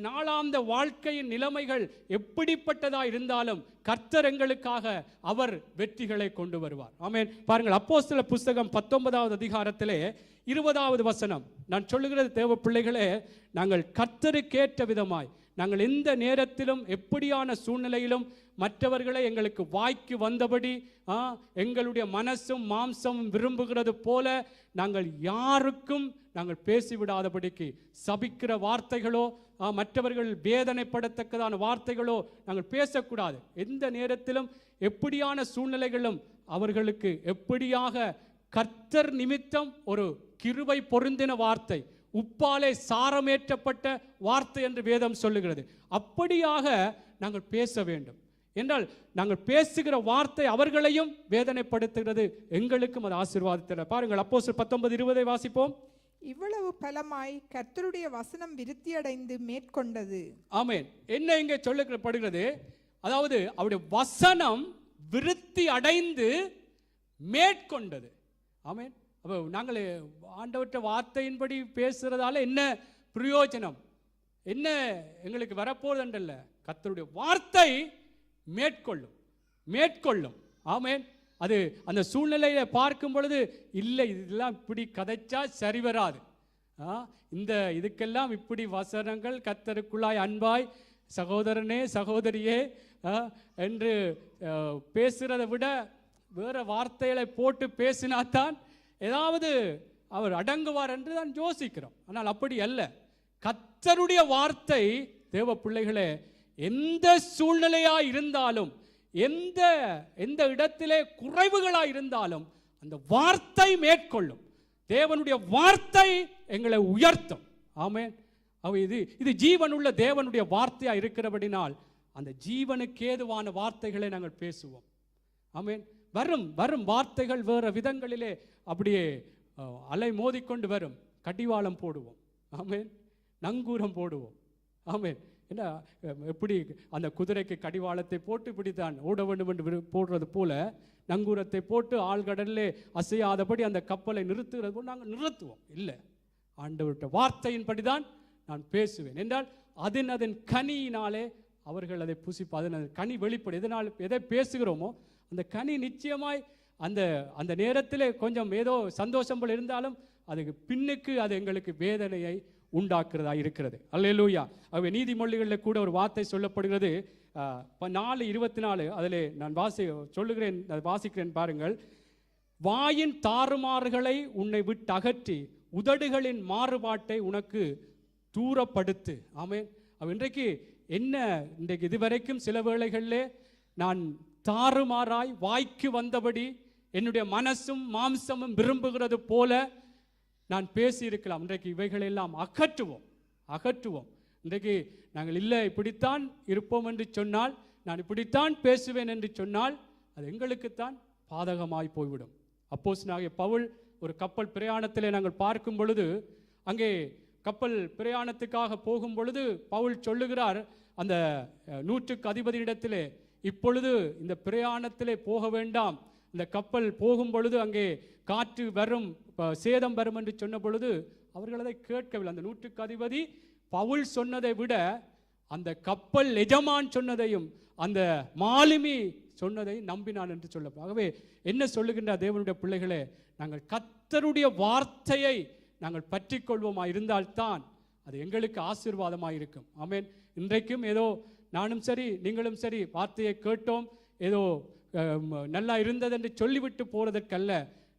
Speaker 1: நாளாந்த வாழ்க்கையின் நிலைமைகள் எப்படிப்பட்டதாக இருந்தாலும் கர்த்தர் எங்களுக்காக அவர் வெற்றிகளை கொண்டு வருவார். ஆமென். பாருங்கள், அப்போஸ்தலர் புஸ்தகம் 19வது அதிகாரத்திலே 20வது வசனம். நான் சொல்லுகிறது தேவ பிள்ளைகளே, நாங்கள் கர்த்தருக்கேற்ற விதமாய் நாங்கள் எந்த நேரத்திலும் எப்படியான சூழ்நிலையிலும் மற்றவர்களை எங்களுக்கு வாய்க்கு வந்தபடி எங்களுடைய மனசும் மாம்சமும் விரும்புகிறது போல நாங்கள் யாருக்கும் நாங்கள் பேசிவிடாதபடிக்கு சபிக்கிற வார்த்தைகளோ மற்றவர்கள் வேதனைப்படத்தக்கதான வார்த்தைகளோ நாங்கள் பேசக்கூடாது. எந்த நேரத்திலும் எப்படியான சூழ்நிலைகளும் அவர்களுக்கு எப்படியாக கர்த்தர் நிமித்தம் ஒரு கிருபை பொருந்தின வார்த்தை, உப்பாலே சாரமேற்றப்பட்ட வார்த்தை என்று வேதம் சொல்லுகிறது. அப்படியாக நாங்கள் பேச வேண்டும். என்றால் நாங்கள் பேசுகிற வார்த்தை அவர்களையும் வேதனைப்படுத்துகிறது, எங்களுக்கும் அது ஆசீர்வாதத்தில். பாருங்கள், அப்போஸ்தலர் 19:20 வாசிப்போம்.
Speaker 2: இவ்வளவு பலமாய் கர்த்தருடைய வசனம் விருத்தியடைந்து மேற்கொண்டது.
Speaker 1: ஆமென். என்ன இங்கே சொல்லப்படுகிறது? அதாவது அவருடைய வசனம் விருத்தி அடைந்து மேற்கொண்டது. ஆமென். அப்போ நாங்கள் ஆண்டவற்ற வார்த்தையின்படி பேசுறதால என்ன பிரயோஜனம், என்ன எங்களுக்கு வரப்போகுதுன்றல்ல, கர்த்தருடைய வார்த்தை மேற்கொள்ளும். ஆமென். அது அந்த சூழ்நிலையை பார்க்கும் பொழுது இல்லை, இதெல்லாம் இப்படி கதைச்சா சரி வராது, இந்த இதுக்கெல்லாம் இப்படி வசனங்கள் கர்த்தருக்குள்ளாய் அன்பாய் சகோதரனே சகோதரியே என்று பேசுறதை விட வேற வார்த்தைகளை போட்டு பேசினாத்தான் ஏதாவது அவர் அடங்குவார் என்று தான் யோசிக்கிறோம். ஆனால் அப்படி அல்ல. கர்த்தருடைய வார்த்தை தேவ பிள்ளைகளே, எந்த சூழ்நிலையா இருந்தாலும், எந்த இடத்திலே குறைவுகளா இருந்தாலும் அந்த வார்த்தை மேற்கொள்ளும். தேவனுடைய வார்த்தை எங்களை உயர்த்தும். ஆமென். இது ஜீவனுள்ள தேவனுடைய வார்த்தையா இருக்கிறபடினால் அந்த ஜீவனுக்கு ஏதுவான வார்த்தைகளை நாங்கள் பேசுவோம். ஆமென். வரும் வார்த்தைகள் வேற விதங்களிலே அப்படியே அலை மோதிக்கொண்டு வரும். கடிவாளம் போடுவோம். ஆமென். நங்கூரம் போடுவோம். ஆமென். என்ன எப்படி அந்த குதிரைக்கு கடிவாளத்தை போட்டு இப்படித்தான் ஓட வேண்டும் என்று போடுறது போல நங்கூரத்தை போட்டு ஆழ்கடலிலே அசையாதபடி அந்த கப்பலை நிறுத்துகிறது போல் நாங்கள் நிறுத்துவோம். இல்லை, ஆண்டவருடைய வார்த்தையின்படிதான் நான் பேசுவேன் என்றால் அதன் கனியினாலே அவர்கள் அதை புசிப்பு, அதன் கனி வெளிப்படும். எதை பேசுகிறோமோ அந்த கனி நிச்சயமாய் அந்த நேரத்தில் கொஞ்சம் ஏதோ சந்தோஷம் போல் இருந்தாலும் அதுக்கு பின்னுக்கு அது எங்களுக்கு வேதனையை உண்டாக்குறதா இருக்கிறது. அல்லேலூயா. ஆகவே நீதிமொழிகளில் கூட ஒரு வார்த்தை சொல்லப்படுகிறது. 4:24 அதிலே நான் வாசிக்கிறேன் பாருங்கள். வாயின் தாறுமாறுகளை உன்னை விட்டு அகற்றி உதடுகளின் மாறுபாட்டை உனக்கு தூரப்படுத்து. ஆமென். இன்றைக்கு என்ன, இன்றைக்கு இதுவரைக்கும் சில வேளைகளிலே நான் தாறுமாறாய் வாய்க்கு வந்தபடி என்னுடைய மனசும் மாம்சமும் விரும்புகிறது போல நான் பேசியிருக்கலாம். இன்றைக்கு இவைகளெல்லாம் அகற்றுவோம். இன்றைக்கு நாங்கள் இல்லை இப்படித்தான் இருப்போம் என்று சொன்னால், நான் இப்படித்தான் பேசுவேன் என்று சொன்னால் அது எங்களுக்குத்தான் பாதகமாய் போய்விடும். அப்போஸ்தலனாகிய பவுல் ஒரு கப்பல் பிரயாணத்திலே நாங்கள் பார்க்கும் பொழுது, அங்கே கப்பல் பிரயாணத்துக்காக போகும் பொழுது பவுல் சொல்லுகிறார் அந்த 100க்கு அதிபதியிடத்திலே, இப்பொழுது இந்த பிரயாணத்திலே போக வேண்டாம், இந்த கப்பல் போகும் பொழுது அங்கே காற்று வரும், சேதம் வரும் என்று சொன்ன பொழுது அவர்கள் அதை கேட்கவில்லை. அந்த 100க்கு அதிபதி பவுல் சொன்னதை விட அந்த கப்பல் எஜமான் சொன்னதையும் அந்த மாலுமி சொன்னதை நம்பினான் என்று சொல்லப்படும். ஆகவே என்ன சொல்லுகின்ற தேவனுடைய பிள்ளைகளே, நாங்கள் கர்த்தருடைய வார்த்தையை நாங்கள் பற்றி கொள்வோமா இருந்தால்தான் அது எங்களுக்கு ஆசீர்வாதமாக இருக்கும். ஆமென். இன்றைக்கும் ஏதோ நானும் சரி நீங்களும் சரி வார்த்தையை கேட்டோம், ஏதோ நல்லா இருந்தது என்று சொல்லிவிட்டு போறதற்கல்ல,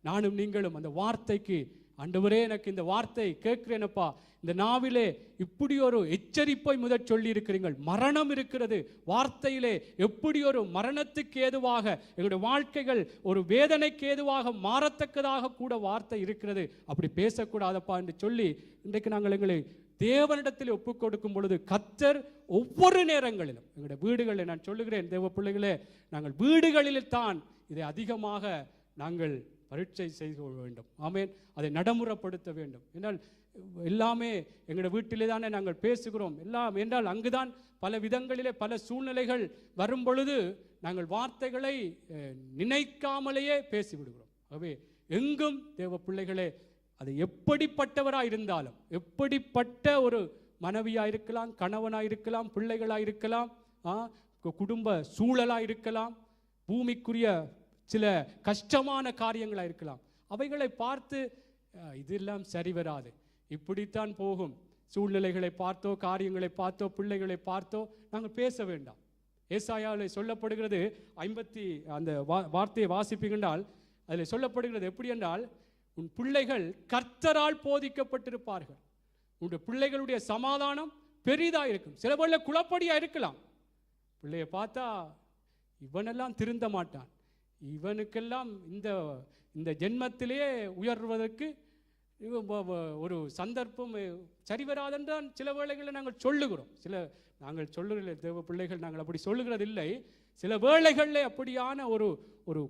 Speaker 1: நானும் நீங்களும் அந்த வார்த்தைக்கு, ஆண்டவரே எனக்கு இந்த வார்த்தை கேட்கிறேனப்பா, இந்த நாவிலே இப்படி ஒரு எச்சரிப்பை முதல் சொல்லி இருக்கிறீர்கள், மரணம் இருக்கிறது வார்த்தையிலே, எப்படி ஒரு மரணத்துக்கு ஏதுவாக எங்களுடைய வாழ்க்கைகள் ஒரு வேதனைக்கு ஏதுவாக மாறத்தக்கதாக கூட வார்த்தை இருக்கிறது, அப்படி பேசக்கூடாதப்பா என்று சொல்லி இன்றைக்கு நாங்கள் எங்களை தேவனிடத்தில் ஒப்புக் கொடுக்கும் பொழுது கர்த்தர் ஒவ்வொரு நேரங்களிலும் எங்களுடைய வீடுகளில், நான் சொல்லுகிறேன் தேவ பிள்ளைகளே, நாங்கள் வீடுகளில் தான் இதை அதிகமாக நாங்கள் பரீட்சை செய்து கொள்ள வேண்டும். ஆமென். அதை நடைமுறைப்படுத்த வேண்டும். என்றால் எல்லாமே எங்களுடைய வீட்டிலே தானே நாங்கள் பேசுகிறோம் எல்லாம் என்றால் அங்குதான் பல விதங்களிலே பல சூழ்நிலைகள் வரும் பொழுது நாங்கள் வார்த்தைகளை நினைக்காமலேயே பேசிவிடுகிறோம். ஆகவே எங்கும் தேவ பிள்ளைகளே, அது எப்படிப்பட்டவராக இருந்தாலும், எப்படிப்பட்ட ஒரு மனைவியாக இருக்கலாம், கணவனாக இருக்கலாம், பிள்ளைகளாக இருக்கலாம், குடும்ப சூழலாக இருக்கலாம், பூமிக்குரிய சில கஷ்டமான காரியங்களாக இருக்கலாம், அவைகளை பார்த்து இதெல்லாம் சரி வராது, இப்படித்தான் போகும், சூழ்நிலைகளை பார்த்தோ காரியங்களை பார்த்தோ பிள்ளைகளை பார்த்தோ நாங்கள் பேச வேண்டாம். ஏசாயாவில் சொல்லப்படுகிறது, அந்த வார்த்தையை வாசிப்பீங்கன்றால் அதில் சொல்லப்படுகிறது எப்படி என்றால், உன் பிள்ளைகள் கர்த்தரால் போதிக்கப்பட்டிருப்பார்கள், உன்னுடைய பிள்ளைகளுடைய சமாதானம் பெரிதாக இருக்கும். சில பேர்ல குழப்படியாக இருக்கலாம், பிள்ளையை பார்த்தா இவனெல்லாம் திருந்த மாட்டான், இவனுக்கெல்லாம் இந்த ஜென்மத்திலேயே உயர்வதற்கு ஒரு சந்தர்ப்பம் சரிவராதென்றால் சில வேளைகளில் நாங்கள் சொல்லுகிறோம். நாங்கள் சொல்லுகிற தேவ பிள்ளைகள் நாங்கள் அப்படி சொல்லுகிறது இல்லை. சில வேளைகளில் அப்படியான ஒரு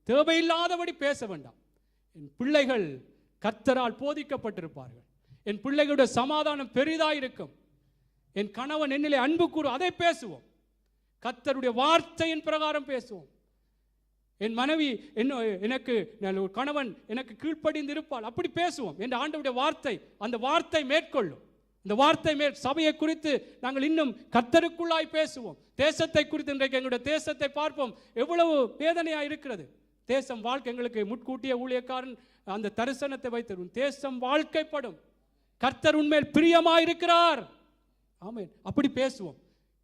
Speaker 1: தேவையில்லாதபடி பேச வேண்டாம். என் பிள்ளைகள் கர்த்தரால் போதிக்கப்பட்டிருப்பார்கள், என் பிள்ளைகளுடைய சமாதானம் பெரிதாக இருக்கும், என் கணவன் என்னிலே அன்பு கூறு, அதை பேசுவோம், கர்த்தருடைய வார்த்தையின் பிரகாரம் பேசுவோம். என் மனைவி எனக்கு கணவன் எனக்கு கீழ்ப்படிந்து இருப்பாள், அப்படி பேசுவோம் என்று ஆண்டவருடைய வார்த்தை, அந்த வார்த்தை மேற்கொள்ளும். இந்த வார்த்தை சபையை குறித்து நாங்கள் இன்னும் கர்த்தருக்குள்ளாய் பேசுவோம். தேசத்தை குறித்து இன்றைக்கு எங்களுடைய தேசத்தை பார்ப்போம், எவ்வளவு வேதனையாக இருக்கிறது. தேசம் வாழ்க்கை, எங்களுக்கு முட்கூட்டிய ஊழியக்காரன் அந்த தரிசனத்தை வைத்திருக்கும், தேசம் வாழ்க்கைப்படும், கர்த்தர் உண்மையில் பிரியமாயிருக்கிறார். ஆமென். அப்படி பேசுவோம்.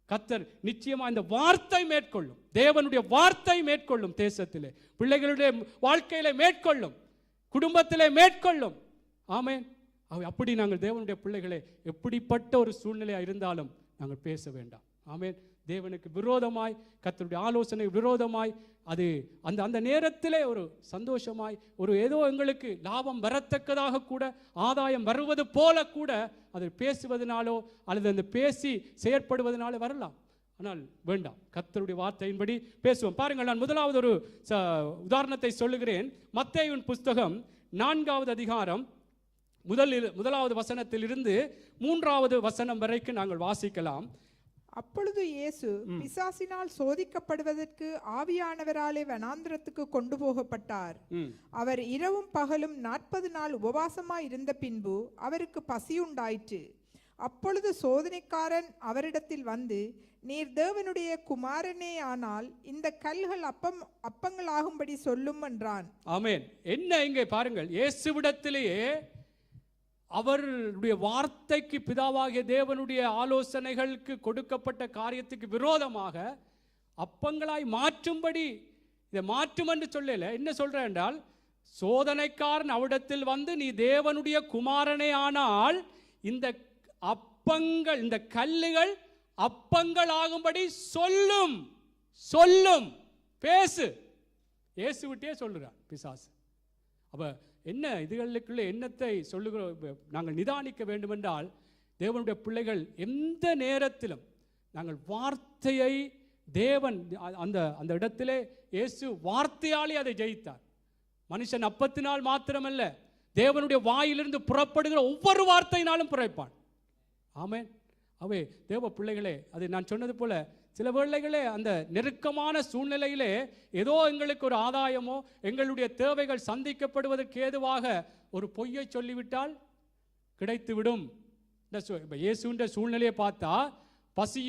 Speaker 1: கர்த்தர் நிச்சயமா இந்த வார்த்தை மேற்கொள்ளும், தேவனுடைய வார்த்தை மேற்கொள்ளும், தேசத்திலே பிள்ளைகளுடைய வாழ்க்கையிலே மேற்கொள்ளும், குடும்பத்திலே மேற்கொள்ளும். ஆமென். அப்படி நாங்கள் தேவனுடைய பிள்ளைகளே எப்படிப்பட்ட ஒரு சூழ்நிலையாக இருந்தாலும் நாங்கள் பேச வேண்டாம். ஆமென். தேவனுக்கு விரோதமாய், கர்த்தருடைய ஆலோசனை விரோதமாய், அது அந்த நேரத்திலே ஒரு சந்தோஷமாய், ஒரு ஏதோ எங்களுக்கு லாபம் வரத்தக்கதாக கூட, ஆதாயம் வருவது போல கூட அது பேசுவதனாலோ அல்லது அந்த பேசி செயற்படுவதனாலோ வரலாம். ஆனால் வேண்டாம், கர்த்தருடைய வார்த்தையின்படி பேசுவோம். பாருங்கள், நான் முதலாவது ஒரு உதாரணத்தை சொல்லுகிறேன். மத்தேயுவின் புஸ்தகம் 4வது அதிகாரம் முதலாவது வசனத்திலிருந்து 3வது வசனம் வரைக்கும் நாங்கள் வாசிக்கலாம்.
Speaker 2: அப்பொழுது இயேசு பிசாசினால் சோதிக்கப்படுவதற்கு ஆவியானவராலே வனாந்திரத்துக்கு கொண்டு போகப்பட்டார். அவர் இரவும் பகலும் 40 நாள் உபவாசமாய் இருந்த பின்பு அவருக்கு பசியுண்டாயிற்று. அப்பொழுது சோதனைக்காரன் அவரிடத்தில் வந்து, நீர் தேவனுடைய குமாரனே ஆனால் இந்த கல்கள் அப்பங்களாகும்படி சொல்லும் என்றான்.
Speaker 1: ஆமென். என்ன இங்கே பாருங்கள், இயேசுவிடத்திலேயே அவருடைய வார்த்தைக்கு பிதாவாகிய தேவனுடைய ஆலோசனைகளுக்கு கொடுக்கப்பட்ட காரியத்துக்கு விரோதமாக அப்பங்களாய் மாற்றும்படி இதை மாற்றும் என்று சொல்லல. என்ன சொல்ற என்றால், சோதனைக்காரன் அவிடத்தில் வந்து நீ தேவனுடைய குமாரனே ஆனால் இந்த அப்பங்கள், இந்த கல்லுகள் அப்பங்கள் ஆகும்படி சொல்லும் சொல்லும் பேசு. இயேசு விட்டே சொல்லுறான் பிசாசு. அப்ப என்ன இதுகளுக்குள்ள என்னத்தை சொல்லுகிறோம் நாங்கள் நிதானிக்க வேண்டும் என்றால், தேவனுடைய பிள்ளைகள் எந்த நேரத்திலும் நாங்கள் வார்த்தையை தேவன் அந்த அந்த இடத்திலே இயேசு வார்த்தையாலே அதை ஜெயித்தார். மனுஷன் அப்பத்தினால் மாத்திரமல்ல, தேவனுடைய வாயிலிருந்து புறப்படுகிற ஒவ்வொரு வார்த்தையினாலும் பிறப்பான். ஆமென். அவை தேவ பிள்ளைகளே, அது நான் சொன்னது போல சில வேளைகளே அந்த நெருக்கமான சூழ்நிலையிலே ஏதோ எங்களுக்கு ஒரு ஆதாயமோ எங்களுடைய தேவைகள் சந்திக்கப்படுவதற்கு ஏதுவாக ஒரு பொய்யை சொல்லிவிட்டால் கிடைத்துவிடும். இயேசுன்ற சூழ்நிலையை பார்த்தா, பசி,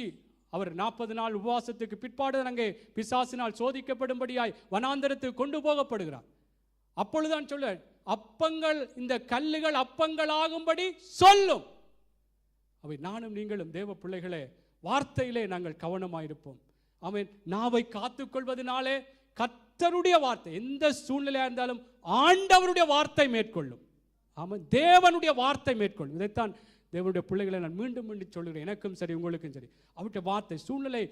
Speaker 1: அவர் 40 நாள் உபவாசத்துக்கு பிற்பாடு அங்கே பிசாசினால் சோதிக்கப்படும்படியாய் வனாந்தரத்துக்கு கொண்டு போகப்படுகிறார். அப்பொழுதுதான் சொல்ல, அப்பங்கள், இந்த கல்லுகள் அப்பங்களாகும்படி சொல்லும். அவை நானும் நீங்களும் தேவ பிள்ளைகளே வார்த்தையிலே நாங்கள் கவனமாயிருப்போம். ஆமென். நாவை காத்துக்கொள்வதனாலே கர்த்தருடைய வார்த்தை எந்த சூழ்நிலையா இருந்தாலும் ஆண்டவருடைய வார்த்தை மேற்கொள்ளும். ஆமென். தேவனுடைய வார்த்தை மேற்கொள்ளும். இதைத்தான் தேவனுடைய பிள்ளைகளை நான் மீண்டும் மீண்டும் சொல்லுகிறேன். எனக்கும் சரி உங்களுக்கும் சரி, அவருடைய வார்த்தை சூழ்நிலை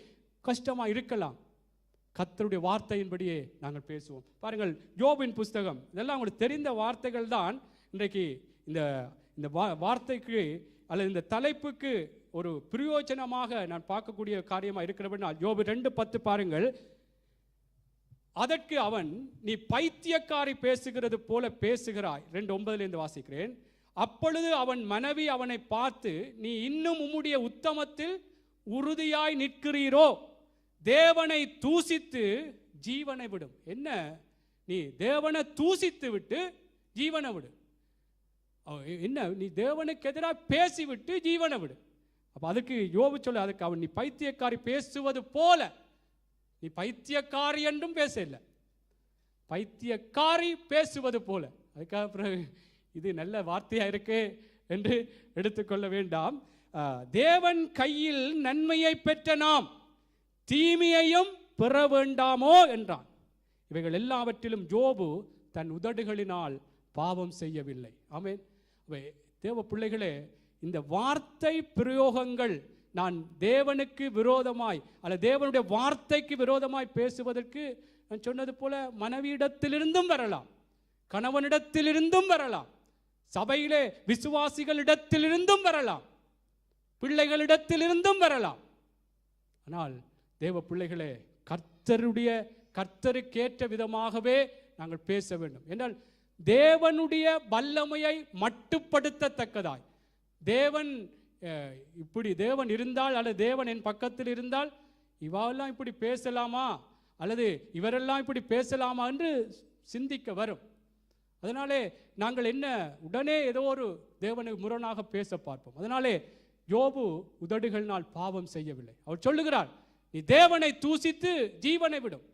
Speaker 1: கஷ்டமா இருக்கலாம், கர்த்தருடைய வார்த்தையின்படியே நாங்கள் பேசுவோம். பாருங்கள், யோபின் புஸ்தகம், இதெல்லாம் உங்களுக்கு தெரிந்த வார்த்தைகள் தான். இன்றைக்கு இந்த வார்த்தைக்கு அல்லது இந்த தலைப்புக்கு ஒரு பிரயோஜனமாக நான் பார்க்கக்கூடிய காரியமாக இருக்கிறபடினால் யோபு 2:10 பாருங்கள். அதற்கு அவன், நீ பைத்தியக்காரி பேசுகிறது போல பேசுகிறாய். 2:9 வாசிக்கிறேன். அப்பொழுது அவன் மனைவி அவனை பார்த்து, நீ இன்னும் உம்முடைய உத்தமத்தில் உறுதியாய் நிற்கிறீரோ, தேவனை தூசித்து ஜீவனை விடும். என்ன, நீ தேவனை தூசித்து விட்டு ஜீவனை விடு. என்ன, நீ தேவனுக்கு எதிராக பேசிவிட்டு ஜீவனை விடு. அப்ப அதுக்கு யோபு சொல்ல, அதுக்கு அவன் நீ பைத்தியக்காரி பேசுவது போல, நீ பைத்தியக்காரி என்றும் பேச இல்லை, பைத்தியக்காரி பேசுவது போல. அதுக்காக பிறகு இது நல்ல வார்த்தையா இருக்கு என்று எடுத்துக்கொள்ள வேண்டாம். தேவன் கையில் நன்மையை பெற்ற நாம் தீமையையும் பெற வேண்டாமோ என்றான். இவைகள் எல்லாவற்றிலும் யோபு தன் உதடுகளினால் பாவம் செய்யவில்லை. ஆமென். தேவ பிள்ளைகளே, இந்த வார்த்தை பிரயோகங்கள் நான் தேவனுக்கு விரோதமாய் அல்ல தேவனுடைய வார்த்தைக்கு விரோதமாய் பேசுவதற்கு நான் சொன்னது போல மனைவியிடத்திலிருந்தும் வரலாம், கணவனிடத்திலிருந்தும் வரலாம், சபையிலே விசுவாசிகளிடத்திலிருந்தும் வரலாம், பிள்ளைகளிடத்திலிருந்தும் வரலாம். ஆனால் தேவ பிள்ளைகளே, கர்த்தருக்கேற்ற விதமாகவே நாங்கள் பேச வேண்டும். என்றால் தேவனுடைய வல்லமையை மட்டுப்படுத்தத்தக்கதாய், தேவன் இப்படி தேவன் இருந்தால் அல்லது தேவன் என் பக்கத்தில் இருந்தால் இவெல்லாம் இப்படி பேசலாமா அல்லது இவரெல்லாம் இப்படி பேசலாமா என்று சிந்திக்க வரும். அதனாலே நாங்கள் என்ன உடனே ஏதோ ஒரு தேவனுக்கு முரணாக பேச பார்ப்போம். அதனாலே யோபு உதடுகளினால் பாவம் செய்யவில்லை. அவர் சொல்லுகிறார், நீ தேவனை தூசித்து ஜீவனை விடும்.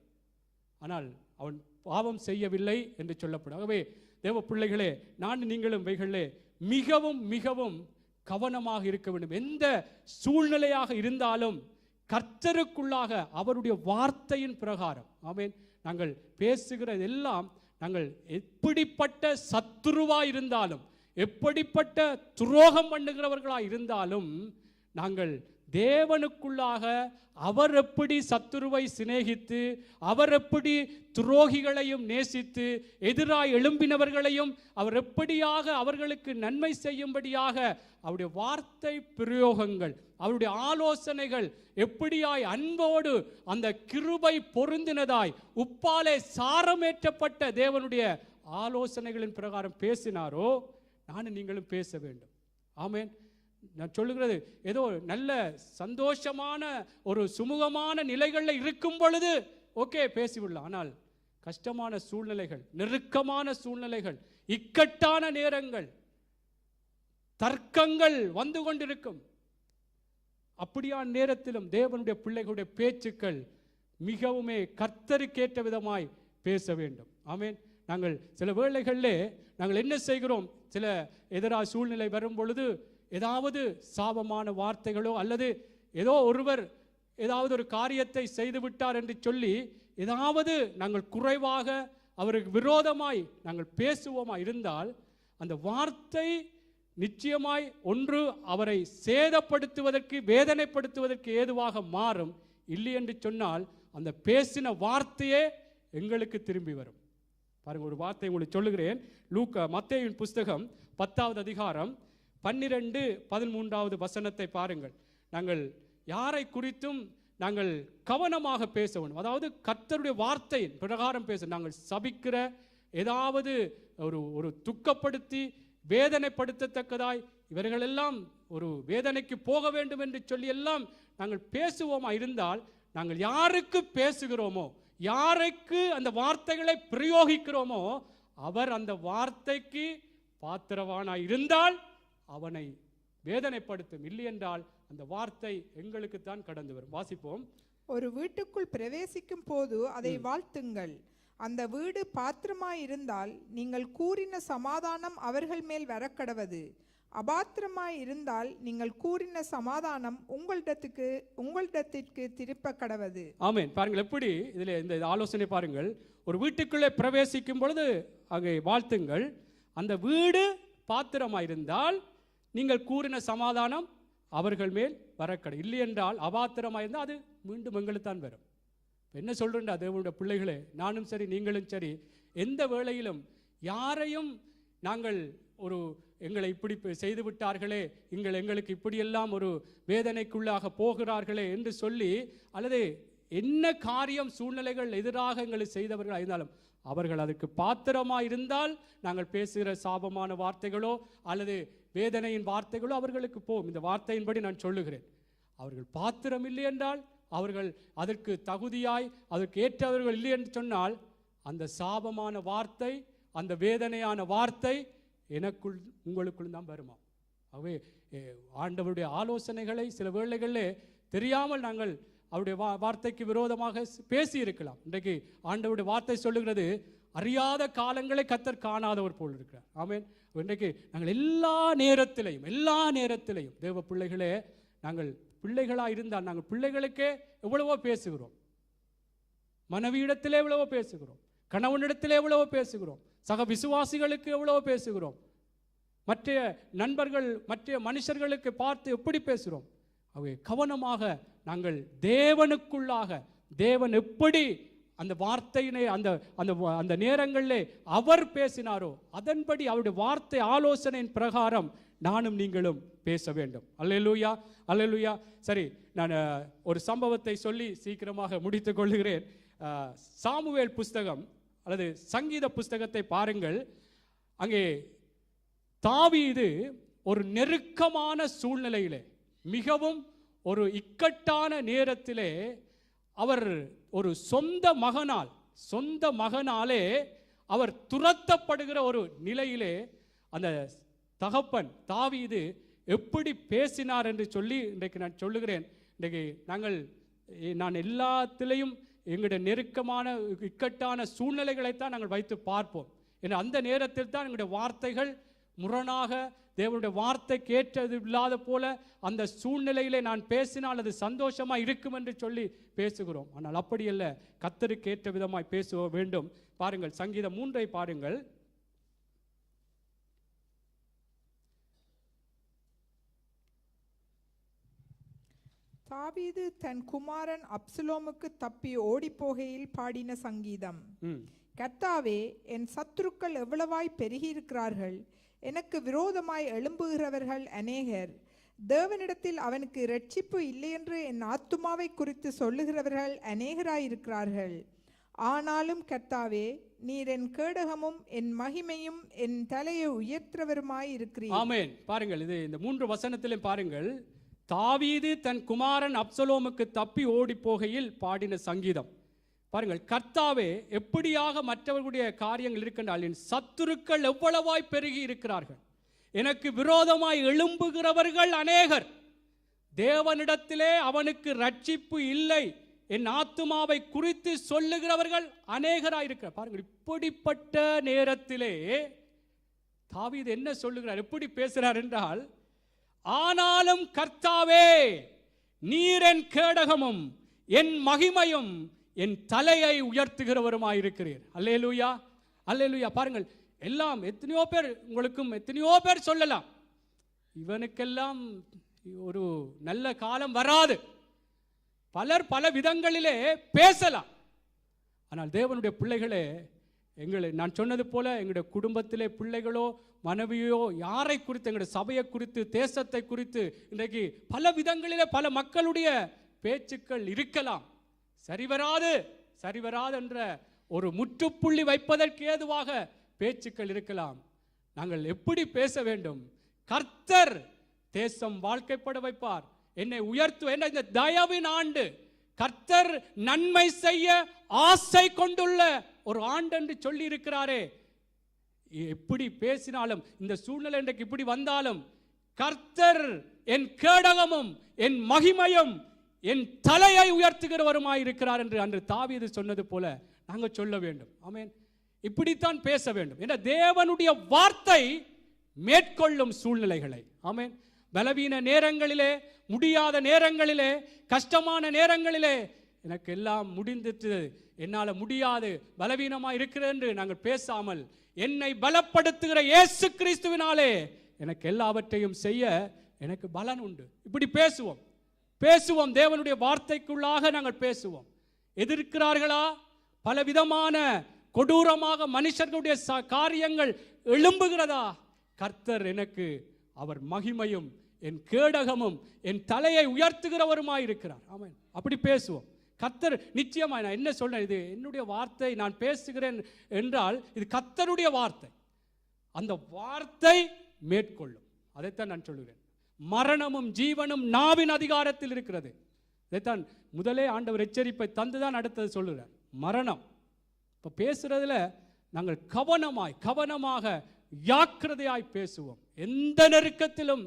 Speaker 1: ஆனால் அவன் பாவம் செய்யவில்லை என்று சொல்லப்படும். ஆகவே தேவ பிள்ளைகளே, நான் நீங்களும் வைகளே மிகவும் மிகவும் கவனமாக இருக்க வேண்டும். எந்த சூழ்நிலையாக இருந்தாலும் கர்த்தருக்குள்ளாக அவருடைய வார்த்தையின் பிரகாரம், ஆமென், நாங்கள் பேசுகிறது எல்லாம், நாங்கள் எப்படிப்பட்ட சத்துருவாய் இருந்தாலும் எப்படிப்பட்ட துரோகம் பண்ணுகிறவர்களாக இருந்தாலும் நாங்கள் தேவனுக்குள்ளாக அவர் எப்படி சத்துருவை சிநேகித்து அவர் எப்படி துரோகிகளையும் நேசித்து எதிராய் எழும்பினவர்களையும் அவர் எப்படியாக அவர்களுக்கு நன்மை செய்யும்படியாக அவருடைய வார்த்தை பிரயோகங்கள் அவருடைய ஆலோசனைகள் எப்படியாய் அன்போடு அந்த கிருபை பொருந்தினதாய் உப்பாலே சாரமேற்றப்பட்ட தேவனுடைய ஆலோசனைகளின் பிரகாரம் பேசினாரோ நானும் நீங்களும் பேச வேண்டும். ஆமென். நான் சொல்லுகிறது ஏதோ நல்ல சந்தோஷமான ஒரு சுமூகமான நிலைகளில் இருக்கும் பொழுது ஓகே பேசிவிடலாம். ஆனால் கஷ்டமான சூழ்நிலைகள், நெருக்கமான சூழ்நிலைகள், இக்கட்டான நேரங்கள், தர்க்கங்கள் வந்து கொண்டிருக்கும். அப்படியான நேரத்திலும் தேவனுடைய பிள்ளைகளுடைய பேச்சுக்கள் மிகவுமே கர்த்தருக்கேற்ற விதமாய் பேச வேண்டும். ஆமென். நாங்கள் சில வேளைகளிலே நாங்கள் என்ன செய்கிறோம்? சில எதிராக சூழ்நிலை வரும் பொழுது ஏதாவது சாபமான வார்த்தைகளோ அல்லது ஏதோ ஒருவர் ஏதாவது ஒரு காரியத்தை செய்து விட்டார் என்று சொல்லி ஏதாவது நாங்கள் குறைவாக அவருக்கு விரோதமாய் நாங்கள் பேசுவோமா இருந்தால் அந்த வார்த்தை நிச்சயமாய் ஒன்று அவரை சேதப்படுத்துவதற்கு வேதனைப்படுத்துவதற்கு ஏதுவாக மாறும். இல்லை என்று சொன்னால் அந்த பேசின வார்த்தையே எங்களுக்கு திரும்பி வரும். பாருங்க, ஒரு வார்த்தை உங்களுக்கு சொல்லுகிறேன். மத்தேயுவின் புஸ்தகம் 10வது அதிகாரம் 12-13வது வசனத்தை பாருங்கள். நாங்கள் யாரை குறித்தும் நாங்கள் கவனமாக பேச வேண்டும். அதாவது கர்த்தருடைய வார்த்தையின் பிரகாரம் பேச. நாங்கள் சபிக்கிற ஏதாவது ஒரு துக்கப்படுத்தி வேதனைப்படுத்தத்தக்கதாய் இவர்களெல்லாம் ஒரு வேதனைக்கு போக வேண்டும் என்று சொல்லி எல்லாம் நாங்கள் பேசுவோமா இருந்தால், நாங்கள் யாருக்கு பேசுகிறோமோ, யாருக்கு அந்த வார்த்தைகளை பிரயோகிக்கிறோமோ அவர் அந்த வார்த்தைக்கு பாத்திரவானாய் இருந்தால் அவனை வேதனைப்படுத்தும். இல்லை என்றால் அந்த வார்த்தை எங்களுக்கு தான் கடந்து வரும். வாசிப்போம்.
Speaker 2: ஒரு வீட்டுக்குள் பிரவேசிக்கும் போது அதை வாழ்த்துங்கள். அந்த வீடு பாத்திரமாயிருந்தால் நீங்கள் கூறின சமாதானம் அவர்கள் மேல் வரக்கடவது. அபாத்திரமாய் இருந்தால் நீங்கள் கூறின சமாதானம் உங்களிடத்திற்கு திருப்ப கடவது.
Speaker 1: ஆமென். பாருங்கள் எப்படி இதில் இந்த ஆலோசனை பாருங்கள். ஒரு வீட்டுக்குள்ளே பிரவேசிக்கும் பொழுது அங்கே வாழ்த்துங்கள். அந்த வீடு பாத்திரமாயிருந்தால் நீங்கள் கூறின சமாதானம் அவர்கள் மேல் வரக்கடை. இல்லை என்றால் அபாத்திரமாயிருந்தால் அது மீண்டும் எங்களுக்கு தான் வரும். என்ன சொல்றேன்டா தேவனுடைய பிள்ளைகளே, நானும் சரி நீங்களும் சரி, எந்த வேளையிலும் யாரையும் நாங்கள் எங்களை இப்படி செய்து விட்டார்களே, எங்களுக்கு இப்படியெல்லாம் ஒரு வேதனைக்குள்ளாக போகிறார்களே என்று சொல்லி, அல்லது என்ன காரியம் சூழ்நிலைகள் எதிராக எங்களை செய்தவர்கள் இருந்தாலும் அவர்கள் அதற்கு பாத்திரமாக இருந்தால் நாங்கள் பேசுகிற சாபமான வார்த்தைகளோ அல்லது வேதனையின் வார்த்தைகளோ அவர்களுக்கு போகும். இந்த வார்த்தையின்படி நான் சொல்லுகிறேன். அவர்கள் பாத்திரம் இல்லை என்றால், அவர்கள் அதற்கு தகுதியாய் அதற்கு ஏற்றவர்கள் இல்லை என்று சொன்னால் அந்த சாபமான வார்த்தை, அந்த வேதனையான வார்த்தை எனக்குள் உங்களுக்குள் தான் வருமா. ஆகவே ஆண்டவருடைய ஆலோசனைகளை சில வேளைகளில் தெரியாமல் நாங்கள் அவருடைய வார்த்தைக்கு விரோதமாக பேசி இருக்கலாம். இன்றைக்கு ஆண்டவருடைய வார்த்தை சொல்லுகிறது, அறியாத காலங்களை கர்த்தர் காணாதவர் போல் இருக்கிறார். ஆமென். இன்றைக்கு நாங்கள் எல்லா நேரத்திலையும் தேவ பிள்ளைகளே, நாங்கள் பிள்ளைகளாக இருந்தால் நாங்கள் பிள்ளைகளுக்கே எவ்வளவோ பேசுகிறோம், மனைவியிடத்திலே எவ்வளவோ பேசுகிறோம், கணவனிடத்திலே எவ்வளவோ பேசுகிறோம், சக விசுவாசிகளுக்கு எவ்வளவோ பேசுகிறோம், மற்ற நண்பர்கள் மற்ற மனுஷர்களுக்கு பார்த்து எப்படி பேசுகிறோம். அவை கவனமாக நாங்கள் தேவனுக்குள்ளாக தேவன் எப்படி அந்த வார்த்தையினை அந்த நேரங்களிலே அவர் பேசினாரோ அதன்படி அவருடைய வார்த்தை ஆலோசனையின் பிரகாரம் நானும் நீங்களும் பேச வேண்டும். அல்லேலூயா, அல்லேலூயா. சரி, நான் ஒரு சம்பவத்தை சொல்லி சீக்கிரமாக முடித்துக் கொள்கிறேன். சாமுவேல் புஸ்தகம் அல்லது சங்கீத புஸ்தகத்தை பாருங்கள். அங்கே தாவீது ஒரு நெருக்கமான சூழ்நிலையிலே, மிகவும் ஒரு இக்கட்டான நேரத்திலே, அவர் ஒரு சொந்த மகனாலே அவர் துரத்தப்படுகிற ஒரு நிலையிலே அந்த தகப்பன் தாவீது எப்படி பேசினார் என்று சொல்லி இன்றைக்கு நான் சொல்லுகிறேன். இன்றைக்கு நான் எல்லாத்திலையும் எங்களுடைய நெருக்கமான இக்கட்டான சூழ்நிலைகளைத்தான் நாங்கள் வைத்து பார்ப்போம். ஏன்னா அந்த நேரத்தில் தான் எங்களுடைய வார்த்தைகள் முரணாக தேவனுடைய வார்த்தை கேட்டது இல்லாத போல அந்த சூழ்நிலையிலே நான் பேசினால் அது சந்தோஷமா இருக்கும் என்று சொல்லி பேசுகிறோம். ஆனால் அப்படி அல்ல, கர்த்தருக்கு ஏற்ற விதமாய் பேச வேண்டும். பாருங்கள், சங்கீதம் 3 பாருங்கள்.
Speaker 2: தாவீது தன் குமாரன் அப்சலோமுக்கு தப்பி ஓடிப்போகையில் பாடின சங்கீதம். கர்த்தாவே, என் சத்துருக்கள் எவ்வளவாய் பெருகி இருக்கிறார்கள், எனக்கு விரோதமாய் எழும்புகிறவர்கள் அநேகர். தேவனிடத்தில் அவனுக்கு இரட்சிப்பு இல்லை என்று என் ஆத்துமாவை குறித்து சொல்லுகிறவர்கள் அநேகராயிருக்கிறார்கள். ஆனாலும் கர்த்தாவே, நீர் என் கேடகமும் என் மகிமையும் என் தலையை உயர்த்துறவருமாய் இருக்கிறீர்.
Speaker 1: ஆமென். பாருங்கள், இது இந்த 3 வசனத்திலும் பாருங்கள். தாவீது தன் குமாரன் அப்சலோமுக்கு தப்பி ஓடி போகையில் பாடின சங்கீதம். பாருங்கள், கர்த்தாவே, எப்படியாக மற்றவர்களுடைய காரியங்கள் இருக்கின்றால் என் சத்துருக்கள் எவ்வளவாய் பெருகி இருக்கிறார்கள், எனக்கு விரோதமாய் எழும்புகிறவர்கள் அநேகர். தேவனிடத்திலே அவனுக்கு ரட்சிப்பு இல்லை, என் ஆத்துமாவை குறித்து சொல்லுகிறவர்கள் அநேகராயிருக்கிறார். பாருங்கள், இப்படிப்பட்ட நேரத்திலே தாவீது என்ன சொல்லுகிறார், எப்படி பேசுகிறார் என்றால், ஆனாலும் கர்த்தாவே நீர் என் கேடகமும் என் மகிமையும் என் தலையை உயர்த்துகிறவருமாயிருக்கிறீர். அல்லேலூயா, அல்லேலூயா. பாருங்கள், எல்லாம் எத்தனையோ பேர், உங்களுக்கும் எத்தனையோ பேர் சொல்லலாம், இவனுக்கெல்லாம் ஒரு நல்ல காலம் வராது, பலர் பல விதங்களிலே பேசலாம். ஆனால் தேவனுடைய பிள்ளைகளே, நான் சொன்னது போல எங்களுடைய குடும்பத்திலே பிள்ளைகளோ மனைவியோ யாரை குறித்து, எங்களுடைய சபையை குறித்து, தேசத்தை குறித்து இன்றைக்கு பல விதங்களிலே பல மக்களுடைய பேச்சுக்கள் இருக்கலாம். சரிவராது என்ற ஒரு முற்றுப்புள்ளி வைப்பதற்கு ஏதுவாக பேச்சுக்கள் இருக்கலாம். நாங்கள் எப்படி பேச வேண்டும்? கர்த்தர் தேசம் வாழ்க்கைப்பட வைப்பார், என்னை உயர்த்துவேன். இந்த தயவின் ஆண்டு, கர்த்தர் நன்மை செய்ய ஆசை கொண்டுள்ள ஒரு ஆண்டு என்று சொல்லி இருக்கிறாரே. எப்படி பேசினாலும், இந்த சூழ்நிலை இன்றைக்கு இப்படி வந்தாலும், கர்த்தர் என் கேடகமும் என் மகிமையும் என் தலையை உயர்த்துகிறவருமாய் இருக்கிறார் என்று அன்று தாவீது சொன்னது போல நாங்கள் சொல்ல வேண்டும். ஆமென். இப்படித்தான் பேச வேண்டும். என்ற தேவனுடைய வார்த்தை மேற்கொள்ளும் சூழ்நிலைகளை, ஆமென், பலவீன நேரங்களிலே, முடியாத நேரங்களிலே, கஷ்டமான நேரங்களிலே, எனக்கு எல்லாம் முடிந்துட்டு, என்னால் முடியாது, பலவீனமாக இருக்கிறது என்று நாங்கள் பேசாமல், என்னை பலப்படுத்துகிற இயேசு கிறிஸ்துவினாலே எனக்கு எல்லாவற்றையும் செய்ய எனக்கு பலன் உண்டு. இப்படி பேசுவோம். தேவனுடைய வார்த்தைக்குள்ளாக நாங்கள் பேசுவோம். எதிர்க்கிறார்களா? பல விதமான கொடூரமாக மனுஷர்களுடைய காரியங்கள் எழும்புகிறதா? கர்த்தர் எனக்கு அவர் மகிமையும் என் கேடகமும் என் தலையை உயர்த்துகிறவருமாயிருக்கிறார். ஆமென். அப்படி பேசுவோம். கர்த்தர் நிச்சயமாய், நான் என்ன சொல்றேன், இது என்னுடைய வார்த்தை, நான் பேசுகிறேன் என்றால் இது கர்த்தருடைய வார்த்தை. அந்த வார்த்தை மேற்கொள்ளும். அதைத்தான் நான் சொல்லுகிறேன். மரணமும் ஜீவனும் நாவின் அதிகாரத்தில் இருக்கிறது. இதைத்தான் முதலே ஆண்டவர் எச்சரிப்பை தந்துதான் அடுத்தது சொல்லுகிறார். மரணம். இப்போ பேசுறதுல நாங்கள் கவனமாக ஜாக்கிரதையாய் பேசுவோம். எந்த நெருக்கத்திலும்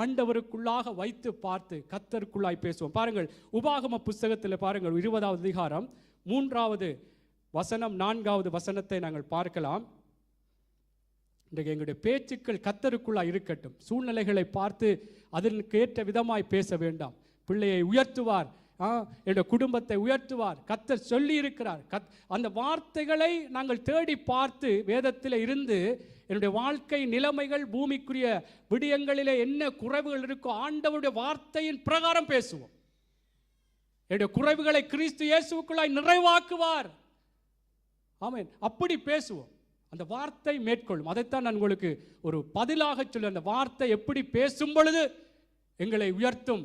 Speaker 1: ஆண்டவருக்குள்ளாக வைத்து பார்த்து கர்த்தருக்குள்ளாய் பேசுவோம். பாருங்கள், உபாகம புஸ்தகத்தில் பாருங்கள், 20வது அதிகாரம் 3வது வசனம் 4வது வசனத்தை நாங்கள் பார்க்கலாம். இன்றைக்கு எங்களுடைய பேச்சுக்கள் கர்த்தருக்குள்ளாய் இருக்கட்டும். சூழ்நிலைகளை பார்த்து அதற்கு ஏற்ற விதமாய் பேச வேண்டாம். பிள்ளையை உயர்த்துவார், என்னுடைய குடும்பத்தை உயர்த்துவார், கர்த்தர் சொல்லி இருக்கிறார். அந்த வார்த்தைகளை நாங்கள் தேடி பார்த்து வேதத்தில் இருந்து என்னுடைய வாழ்க்கை நிலைமைகள், பூமிக்குரிய விடயங்களிலே என்ன குறைவுகள் இருக்கோ ஆண்டவருடைய வார்த்தையின் பிரகாரம் பேசுவோம். என்னுடைய குறைவுகளை கிறிஸ்து இயேசுவுக்குள்ளாய் நிறைவாக்குவார். ஆமென். அப்படி பேசுவோம். அந்த வார்த்தை மேற்கொள்ளும். அதைத்தான் நான் உங்களுக்கு ஒரு பதிலாக சொல்ல, அந்த வார்த்தை எப்படி பேசும் பொழுது எங்களை உயர்த்தும்,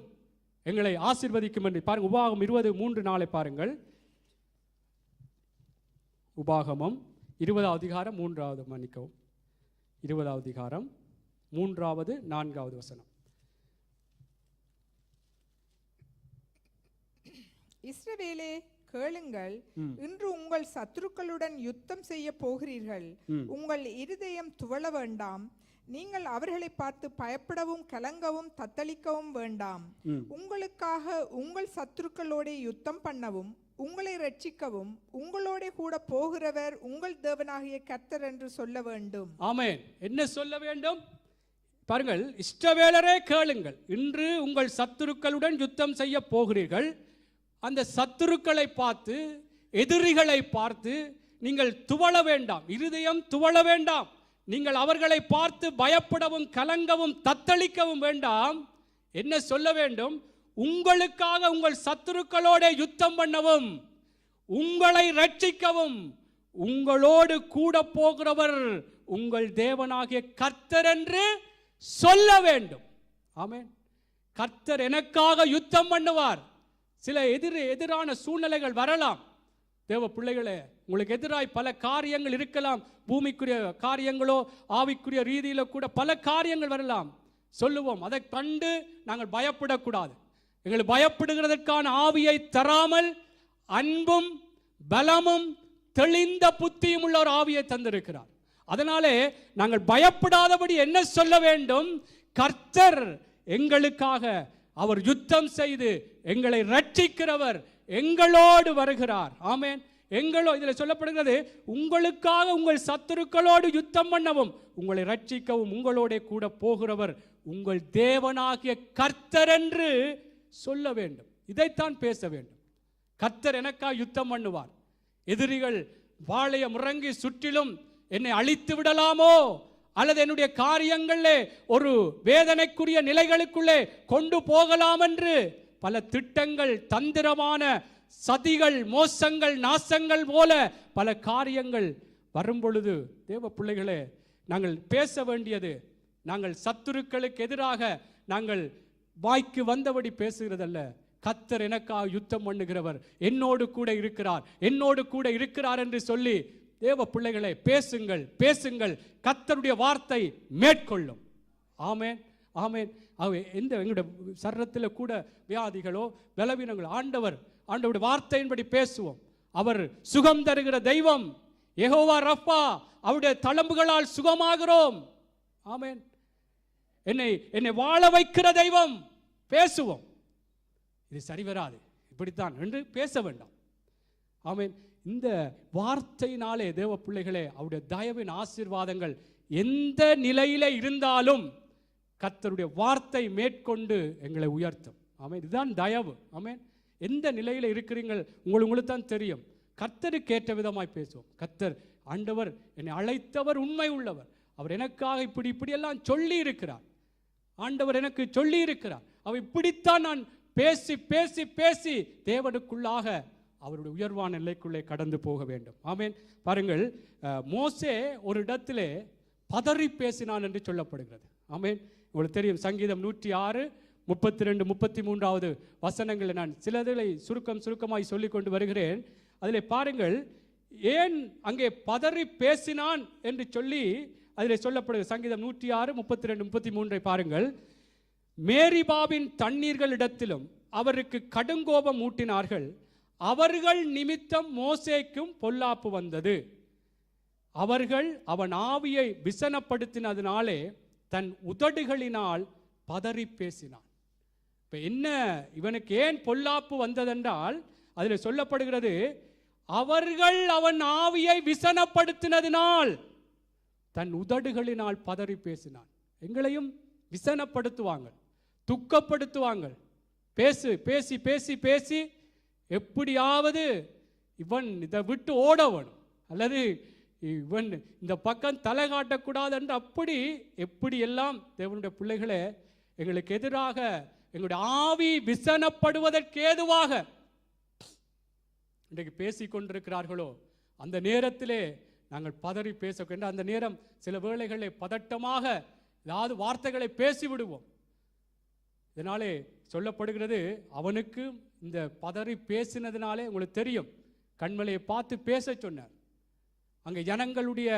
Speaker 1: எங்களை ஆசீர்வதிக்கும் என்று பாருங்கள். உபாகமம் 20:3-4 பாருங்கள். உபாகமம் 20வது அதிகாரம் 3வது, மன்னிக்கவும், 20வது அதிகாரம் 3வது 4வது வசனம்.
Speaker 2: இஸ்ரவேலே கேளுங்கள், இன்று உங்கள் சத்துருக்களுடன் யுத்தம் செய்ய போகிறீர்கள். உங்கள் இருதயம் துவள வேண்டாம். நீங்கள் அவர்களை பார்த்து பயப்படவும் கலங்கவும் தத்தளிக்கவும் வேண்டாம். உங்களுக்காக உங்கள் சத்துருக்களோட யுத்தம் பண்ணவும் உங்களை ரட்சிக்கவும் உங்களோட கூட போகிறவர் உங்கள் தேவனாகிய கர்த்தர் என்று சொல்ல வேண்டும்.
Speaker 1: ஆமென். என்ன சொல்ல வேண்டும்? பாருங்கள், இஸ்ரவேலரே கேளுங்கள், இன்று உங்கள் சத்துருக்களுடன் யுத்தம் செய்ய போகிறீர்கள். அந்த சத்துருக்களை பார்த்து, எதிரிகளை பார்த்து நீங்கள் துவள வேண்டாம், இருதயம் துவள வேண்டாம். நீங்கள் அவர்களை பார்த்து பயப்படவும் கலங்கவும் தத்தளிக்கவும் வேண்டாம். என்ன சொல்ல வேண்டும்? உங்களுக்காக உங்கள் சத்துருக்களோட யுத்தம் பண்ணவும் உங்களை ரட்சிக்கவும் உங்களோடு கூட போகிறவர் உங்கள் தேவனாகிய கர்த்தர் என்று சொல்ல வேண்டும். ஆமென். கர்த்தர் எனக்காக யுத்தம் பண்ணுவார். சில எதிரான சூழ்நிலைகள் வரலாம். தேவ பிள்ளைகளே, உங்களுக்கு எதிராய் பல காரியங்கள் இருக்கலாம். பூமிக்குரிய காரியங்களோ ஆவிக்குரிய ரீதியில கூட பல காரியங்கள் வரலாம். சொல்லுவோம், அதை கண்டு நாங்கள் பயப்படக்கூடாது. எங்களுக்கு பயப்படுகிறதற்கான ஆவியை தராமல் அன்பும் பலமும் தெளிந்த புத்தியும் உள்ள ஒரு ஆவியை தந்திருக்கிறார். அதனாலே நாங்கள் பயப்படாதபடி என்ன சொல்ல வேண்டும்? கர்த்தர் எங்களுக்காக அவர் யுத்தம் செய்து எங்களை ரட்சிக்கிறவர் எங்களோடு வருகிறார். ஆமென். எங்களோ இதில் சொல்லப்படுகிறது, உங்களுக்காக உங்கள் சத்துருக்களோடு யுத்தம் பண்ணவும் உங்களை ரட்சிக்கவும் உங்களோட கூட போகிறவர் உங்கள் தேவனாகிய கர்த்தர் என்று சொல்ல வேண்டும். இதைத்தான் பேச வேண்டும். கர்த்தர் எனக்காக யுத்தம் பண்ணுவார். எதிரிகள் வாளைய முறங்கி சுற்றிலும் என்னை அழித்து விடலாமோ, அல்லது என்னுடைய காரியங்களே ஒரு வேதனைக்குரிய நிலைகளுக்குள்ளே கொண்டு போகலாம் என்று பல திட்டங்கள், தந்திரமான சதிகள், மோசங்கள், நாசங்கள் போல பல காரியங்கள் வரும் பொழுது, தேவ பிள்ளைகளே, நாங்கள் பேச வேண்டியது, நாங்கள் சத்துருக்களுக்கு எதிராக நாங்கள் வாய்க்கு வந்தபடி பேசுகிறதல்ல. கர்த்தர் எனக்காக யுத்தம் பண்ணுகிறவர், என்னோடு கூட இருக்கிறார், என்னோடு கூட இருக்கிறார் என்று சொல்லி தேவ பிள்ளைகளே பேசுங்கள், பேசுங்கள். கர்த்தருடைய வார்த்தை மேற்கொள்ளும். ஆமென், ஆமென். எங்களுடைய சரீரத்தில் கூட வியாதிகளோ பலவீனங்களோ ஆண்டவருடைய வார்த்தையின்படி பேசுவோம். அவர் சுகம் தருகிற தெய்வம், யெகோவா ரப்பா, அவருடைய தளம்புகளால் சுகமாகிறோம். ஆமென். என்னை வாழ வைக்கிற தெய்வம், பேசுவோம். இது சரி வராது, இப்படித்தான் என்று பேச வேண்டாம். ஆமென். இந்த வார்த்தையினாலே தேவ பிள்ளைகளே, அவருடைய தயவின் ஆசீர்வாதங்கள் எந்த நிலையில இருந்தாலும் கர்த்தருடைய வார்த்தை மேற்கொண்டு எங்களை உயர்த்தும். ஆமென். இதுதான் தயவு. ஆமென். எந்த நிலையில இருக்கிறீர்கள் உங்களுக்கு தான் தெரியும். கர்த்தருக்கு ஏற்ற விதமாய் பேசுவோம். கர்த்தர் ஆண்டவர் என்னை அழைத்தவர் உண்மை உள்ளவர், அவர் எனக்காக இப்படியெல்லாம் சொல்லி இருக்கிறார், ஆண்டவர் எனக்கு சொல்லி இருக்கிறார், அவர் இப்படித்தான் நான் பேசி பேசி பேசி தேவனுக்குள்ளாக அவருடைய உயர்வான நிலைக்குள்ளே கடந்து போக வேண்டும். ஆமென். பாருங்கள், மோசே ஒரு இடத்திலே பதறி பேசினான் என்று சொல்லப்படுகிறது. ஆமென். உங்களுக்கு தெரியும், சங்கீதம் 106, 32, 33 வசனங்களை நான் சிலதை சுருக்கமாய் சொல்லிக் கொண்டு வருகிறேன். அதில் பாருங்கள், ஏன் அங்கே பதறி பேசினான் என்று சொல்லி அதில் சொல்லப்படுகிறது. சங்கீதம் 106, 32, 33 பாருங்கள். மேரிபாவின் தண்ணீர்களிடத்திலும் அவருக்கு கடுங்கோபம் ஊட்டினார்கள், அவர்கள் நிமித்தம் மோசேக்கும் பொல்லாப்பு வந்தது, அவர்கள் அவன் ஆவியை விசனப்படுத்தினதினாலே தன் உதடுகளினால் பதறி பேசினான். இப்ப என்ன, இவனுக்கு ஏன் பொல்லாப்பு வந்ததென்றால் அதில் சொல்லப்படுகிறது, அவர்கள் அவன் ஆவியை விசனப்படுத்தினதினால் தன் உதடுகளினால் பதறி பேசினான். எங்களையும் விசனப்படுத்துவாங்க, துக்கப்படுத்துவாங்க, பேசி பேசி பேசி எப்படியாவது இவன் இதை விட்டு ஓடவன், அல்லது இவன் இந்த பக்கம் தலை காட்டக்கூடாது என்று எப்படி எல்லாம் தேவனுடைய பிள்ளைகளே எங்களுக்கு எதிராக எங்களுடைய ஆவி விசனப்படுவதற்கு ஏதுவாக இன்றைக்கு பேசிக்கொண்டிருக்கிறார்களோ, அந்த நேரத்திலே நாங்கள் பதறி பேச, அந்த நேரம் சில வேளைகளை பதட்டமாக ஏதாவது வார்த்தைகளை பேசிவிடுவோம். இதனாலே சொல்லப்படுகிறது, அவனுக்கு இந்த பதறி பேசினதுனாலே உங்களுக்கு தெரியும், கண்மலையை பார்த்து பேச சொன்னார். அங்கே ஜனங்களுடைய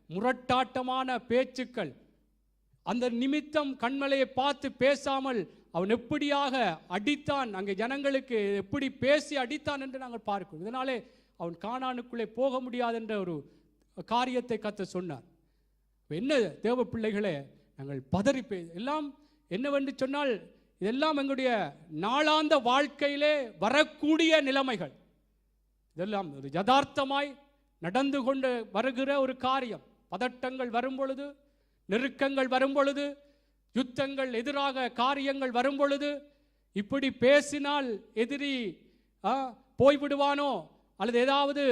Speaker 1: முரட்டாட்டமான பேச்சுக்கள், அந்த நிமித்தம் கண்மலையை பார்த்து பேசாமல் அவன் எப்படியாக அடித்தான், அங்கே ஜனங்களுக்கு எப்படி பேசி அடித்தான் என்று நாங்கள் பார்க்கிறோம். இதனாலே அவன் கானானுக்குள்ளே போக முடியாது என்ற ஒரு காரியத்தை கர்த்தர் சொன்னார். என்ன தேவ பிள்ளைகளே, நாங்கள் பதறி எல்லாம் என்னவென்று சொன்னால், இதெல்லாம் எங்களுடைய நாளாந்த வாழ்க்கையிலே வரக்கூடிய நிலைமைகள், இதெல்லாம் ஒரு யதார்த்தமாய் நடந்து கொண்டு வருகிற ஒரு காரியம். பதட்டங்கள் வரும் பொழுது, நெருக்கங்கள் வரும் பொழுது, யுத்தங்கள் எதிராக காரியங்கள் வரும் பொழுது, இப்படி பேசினால் எதிரி போய்விடுவானோ, அல்லது ஏதாவது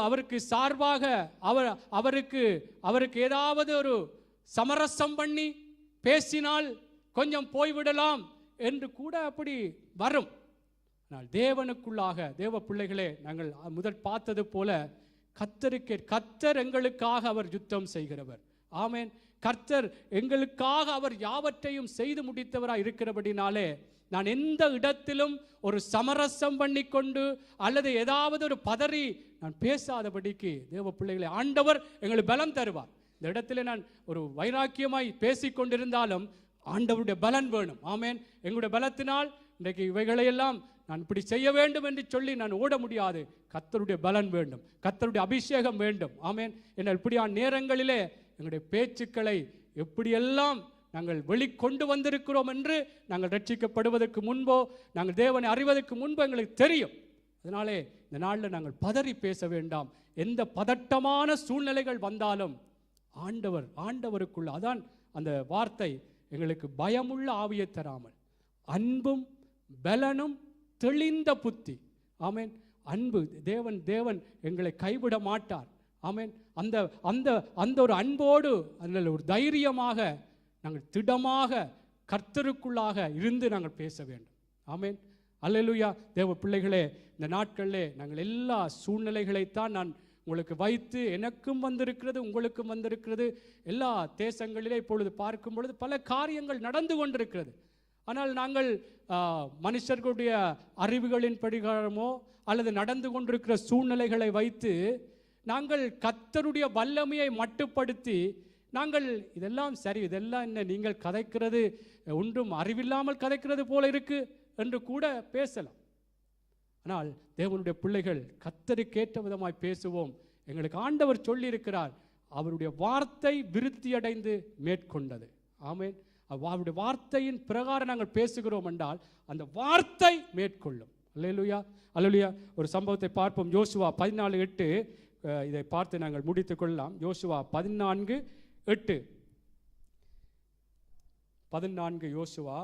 Speaker 1: அவருக்கு சார்பாக அவருக்கு ஏதாவது ஒரு சமரசம் பண்ணி பேசினால் கொஞ்சம் போய்விடலாம் என்று கூட அப்படி வரும். ஆனால் தேவனுக்குள்ளாக தேவ பிள்ளைகளே, நாங்கள் முதல் பார்த்தது போல கர்த்தர் எங்களுக்காக அவர் யுத்தம் செய்கிறவர். ஆமென். கர்த்தர் எங்களுக்காக அவர் யாவற்றையும் செய்து முடித்தவராய் இருக்கிறபடினாலே, நான் எந்த இடத்திலும் ஒரு சமரசம் பண்ணிக்கொண்டு அல்லது ஏதாவது ஒரு பதறி நான் பேசாதபடிக்கு தேவ பிள்ளைகளை ஆண்டவர் எங்களுக்கு பலம் தருவார். இந்த இடத்துல நான் ஒரு வைராக்கியமாய் பேசிக்கொண்டிருந்தாலும் ஆண்டவருடைய பலன் வேணும். ஆமென். எங்களுடைய பலத்தினால் இன்றைக்கு இவைகளையெல்லாம் நான் இப்படி செய்ய வேண்டும் என்று சொல்லி நான் ஓட முடியாது. கர்த்தருடைய பலன் வேண்டும், கர்த்தருடைய அபிஷேகம் வேண்டும். ஆமென். என்ன இப்படியான நேரங்களிலே எங்களுடைய பேச்சுக்களை எப்படியெல்லாம் நாங்கள் வெளிக்கொண்டு வந்திருக்கிறோம் என்று நாங்கள் ரட்சிக்கப்படுவதற்கு முன்போ, நாங்கள் தேவனை அறிவதற்கு முன்போ எங்களுக்கு தெரியும். அதனாலே இந்த நாளில் நாங்கள் பதறி பேச வேண்டாம். எந்த பதட்டமான சூழ்நிலைகள் வந்தாலும் ஆண்டவருக்குள்ள, அதான் அந்த வார்த்தை, எங்களுக்கு பயமுள்ள ஆவியை தராமல் அன்பும் பலனும் தெளிந்த புத்தி. ஆமென். அன்பு, தேவன் எங்களை கைவிட மாட்டார். ஆமென். அந்த அந்த அந்த ஒரு அன்போடு, அதில் ஒரு தைரியமாக நாங்கள் திடமாக கர்த்தருக்குள்ளாக இருந்து நாங்கள் பேச வேண்டும். ஆமென். அல்லேலூயா. தேவ பிள்ளைகளே, இந்த நாட்களிலே நாங்கள் எல்லா சூழ்நிலைகளைத்தான் நான் உங்களுக்கு வைத்து, எனக்கும் வந்திருக்கிறது, உங்களுக்கும் வந்திருக்கிறது. எல்லா தேசங்களிலே இப்பொழுது பார்க்கும் பொழுது பல காரியங்கள் நடந்து கொண்டிருக்கிறது. ஆனால் நாங்கள் மனுஷர்களுடைய அறிவுகளின் படிகாரமோ அல்லது நடந்து கொண்டிருக்கிற சூழ்நிலைகளை வைத்து நாங்கள் கர்த்தருடைய வல்லமையை மட்டுப்படுத்தி நாங்கள் இதெல்லாம் சரி, இதெல்லாம் என்ன நீங்கள் கதைக்கிறது ஒன்றும் அறிவில்லாமல் கதைக்கிறது போல இருக்கு என்று கூட பேசலாம். ஆனால் தேவனுடைய பிள்ளைகள் கர்த்தருக்கேற்ற விதமாய் பேசுவோம். எங்களுக்கு ஆண்டவர் சொல்லி இருக்கிறார், அவருடைய வார்த்தை விருத்தியடைந்து மேற்கொண்டது. ஆமென். அவருடைய வார்த்தையின் பிரகாரம் நாங்கள் பேசுகிறோம் என்றால் அந்த வார்த்தை மேற்கொள்ளும். அல்லேலூயா, அல்லேலூயா. ஒரு சம்பவத்தை பார்ப்போம். யோசுவா 14:8. இதை பார்த்து நாங்கள் முடித்துக் கொள்ளலாம். யோசுவா 14:8. 14 யோசுவா.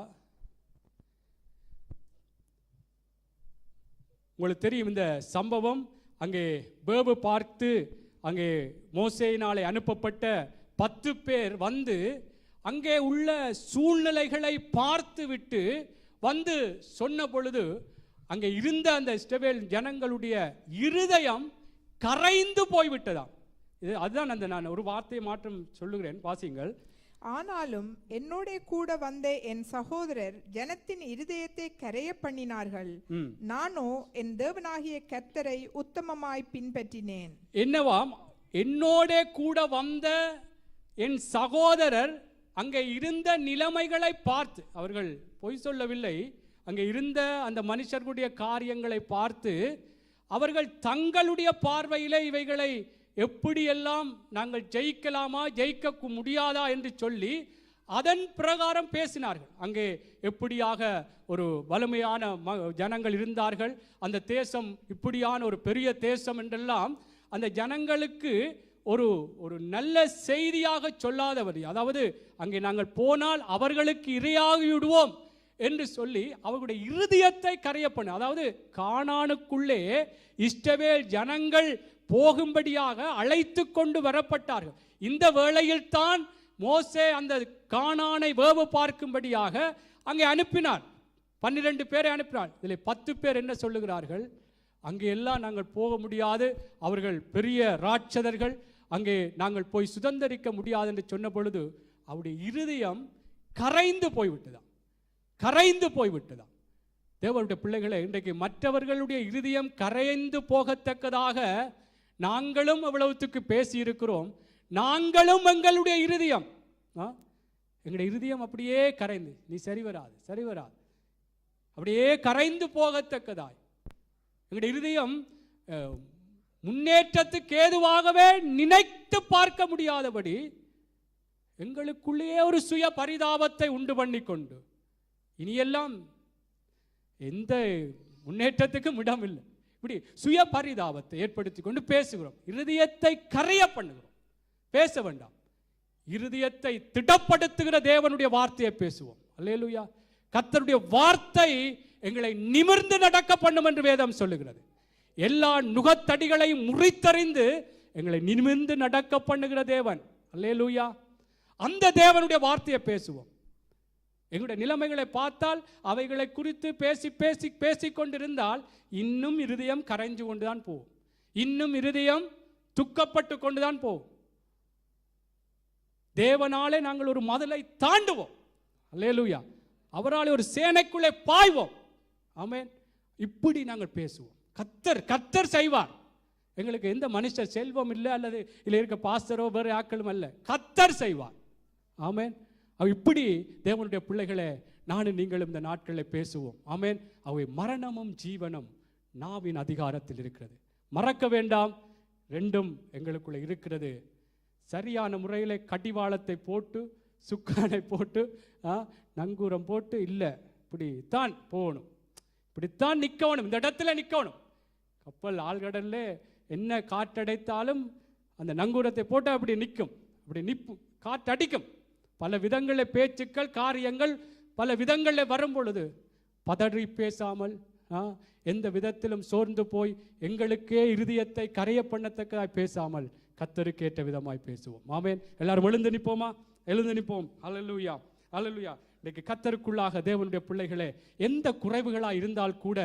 Speaker 1: உங்களுக்கு தெரியும் இந்த சம்பவம். அங்கே வேவு பார்த்து அங்கே மோசேயினாலே அனுப்பப்பட்ட 10 பேர் வந்து அங்கே உள்ள சூழ்நிலைகளை பார்த்து விட்டு வந்து சொன்ன பொழுது அங்கே இருந்த அந்த இஸ்ரவேல் ஜனங்களுடைய இருதயம் கரைந்து போய்விட்டதாம். அதுதான் அந்த நான் ஒரு வார்த்தையை மாற்றம் சொல்லுகிறேன், வாசிங்கள்.
Speaker 2: ஆனாலும் என்னோட கூட வந்த என் சகோதரர் ஜனத்தின் இருதயத்தை கரைய பண்ணினார்கள். நானோ என் தேவனாகிய கர்த்தரை உத்தமமாய் பின்பற்றினேன்.
Speaker 1: என்னவாம்? என்னோட கூட வந்த என் சகோதரர் அங்கே இருந்த நிலைமைகளை பார்த்து, அவர்கள் பொய் சொல்லவில்லை, அங்கே இருந்த அந்த மனுஷர்களுடைய காரியங்களை பார்த்து அவர்கள் தங்களுடைய பார்வையிலே இவைகளை எப்படியெல்லாம் நாங்கள் ஜெயிக்கலாமா ஜெயிக்க முடியாதா என்று சொல்லி அதன் பிரகாரம் பேசினார்கள். அங்கே எப்படியாக ஒரு வலிமையான ஜனங்கள் இருந்தார்கள், அந்த தேசம் இப்படியான ஒரு பெரிய தேசம் என்றெல்லாம் அந்த ஜனங்களுக்கு ஒரு ஒரு நல்ல செய்தியாக சொல்லாதவர், அதாவது அங்கே நாங்கள் போனால் அவர்களுக்கு இரையாகிவிடுவோம் என்று சொல்லி அவர்களுடைய இருதயத்தை கரைய பண்ண, அதாவது கானானுக்குள்ளே இஸ்ரவேல் ஜனங்கள் போகும்படியாக அழைத்து கொண்டு வரப்பட்டார்கள். இந்த வேளையில் தான் மோசே அந்த கானானை வேவு பார்க்கும்படியாக அங்கே அனுப்பினார். 12 பேரை அனுப்பினார். இதில் 10 பேர் என்ன சொல்லுகிறார்கள்? அங்கே எல்லாம் நாங்கள் போக முடியாது, அவர்கள் பெரிய ராட்சதர்கள், அங்கே நாங்கள் போய் சுதந்திரிக்க முடியாது என்று சொன்ன பொழுது அவருடைய இருதயம் கரைந்து போய்விட்டதாம். கரைந்து போய்விட்டதாம். தேவனுடைய பிள்ளைகளை, இன்றைக்கு மற்றவர்களுடைய இருதயம் கரைந்து போகத்தக்கதாக நாங்களும் அவ்வளவுத்துக்கு பேசி இருக்கிறோம். நாங்களும் எங்களுடைய இருதயம் எங்களுடைய இருதயம் அப்படியே கரைந்து, நீ சரி வராது சரி வராது அப்படியே கரைந்து போகத்தக்கதாய் எங்களுடைய இருதயம் முன்னேற்றத்துக்கு ஏதுவாகவே நினைத்து பார்க்க முடியாதபடி எங்களுக்குள்ளேயே ஒரு சுய பரிதாபத்தை உண்டு பண்ணி கொண்டு இனியெல்லாம் எந்த முன்னேற்றத்துக்கும் இடமில்லை, இப்படி சுய பரிதாபத்தை ஏற்படுத்தி கொண்டு பேசுகிறோம். இருதயத்தை கரைய பண்ணுகிறோம். பேச வேண்டாம். இருதயத்தை திடப்படுத்துகிற தேவனுடைய வார்த்தையை பேசுவோம். அல்லேலூயா. கர்த்தருடைய வார்த்தை எங்களை நிமிர்ந்து நடக்க பண்ணும் என்று வேதம் சொல்லுகிறது. எல்லா நுகத்தடிகளையும் முறித்தறிந்து எங்களை நிமிர்ந்து நடக்க பண்ணுகிற தேவன். அல்லேலூயா. அந்த தேவனுடைய வார்த்தையை பேசுவோம். எங்களுடைய நிலைமைகளை பார்த்தால் அவைகளை குறித்து பேசி பேசி பேசிக்கொண்டிருந்தால் இன்னும் இருதயம் கரைஞ்சு கொண்டுதான் போகும், இன்னும் இருதயம் துக்கப்பட்டு கொண்டுதான் போகும். தேவனாலே நாங்கள் ஒரு மதலை தாண்டுவோம். அல்லேலூயா. அவரால் ஒரு சேனைக்குள்ளே பாய்வோம். ஆமென். இப்படி நாங்கள் பேசுவோம். கர்த்தர் செய்வார். எங்களுக்கு எந்த மனுஷர் செல்வம் இல்லை அல்லது இல்லை இருக்க பாஸ்டரோ வேறு ஆக்களும் அல்ல, கர்த்தர் செய்வார். ஆமென். இப்படி தேவனுடைய பிள்ளைகளை நானும் நீங்களும் இந்த நாட்களில் பேசுவோம். ஆமென். அவை மரணமும் ஜீவனும் நாவின் அதிகாரத்தில் இருக்கிறது. மறக்க வேண்டாம், ரெண்டும் எங்களுக்குள்ள இருக்கிறது. சரியான முறையில் கடிவாளத்தை போட்டு சுக்கானை போட்டு நங்கூரம் போட்டு இல்லை, இப்படித்தான் போகணும், இப்படித்தான் நிற்கணும், இந்த இடத்துல நிற்கணும். கப்பல் ஆழ்கடல்ல என்ன காற்றடைத்தாலும் அந்த நங்கூரத்தை போட்டால் அப்படி நிற்கும், அப்படி நிற்பும், காற்றடிக்கும். பல விதங்களில் பேச்சுக்கள் காரியங்கள் பல விதங்களில் வரும் பொழுது பதறி பேசாமல், எந்த விதத்திலும் சோர்ந்து போய் எங்களுக்கே இருதயத்தை கரைய பண்ணத்தக்கதாய் பேசாமல் கர்த்தருக்கு ஏற்ற விதமாய் பேசுவோம். ஆமென். எல்லாரும் எழுந்து நிற்போமா? எழுந்து நிற்போம். அல்லேலூயா, அல்லேலூயா. இன்னைக்கு கர்த்தருக்குள்ளாக தேவனுடைய பிள்ளைகளே, எந்த குறைவுகளாக இருந்தால் கூட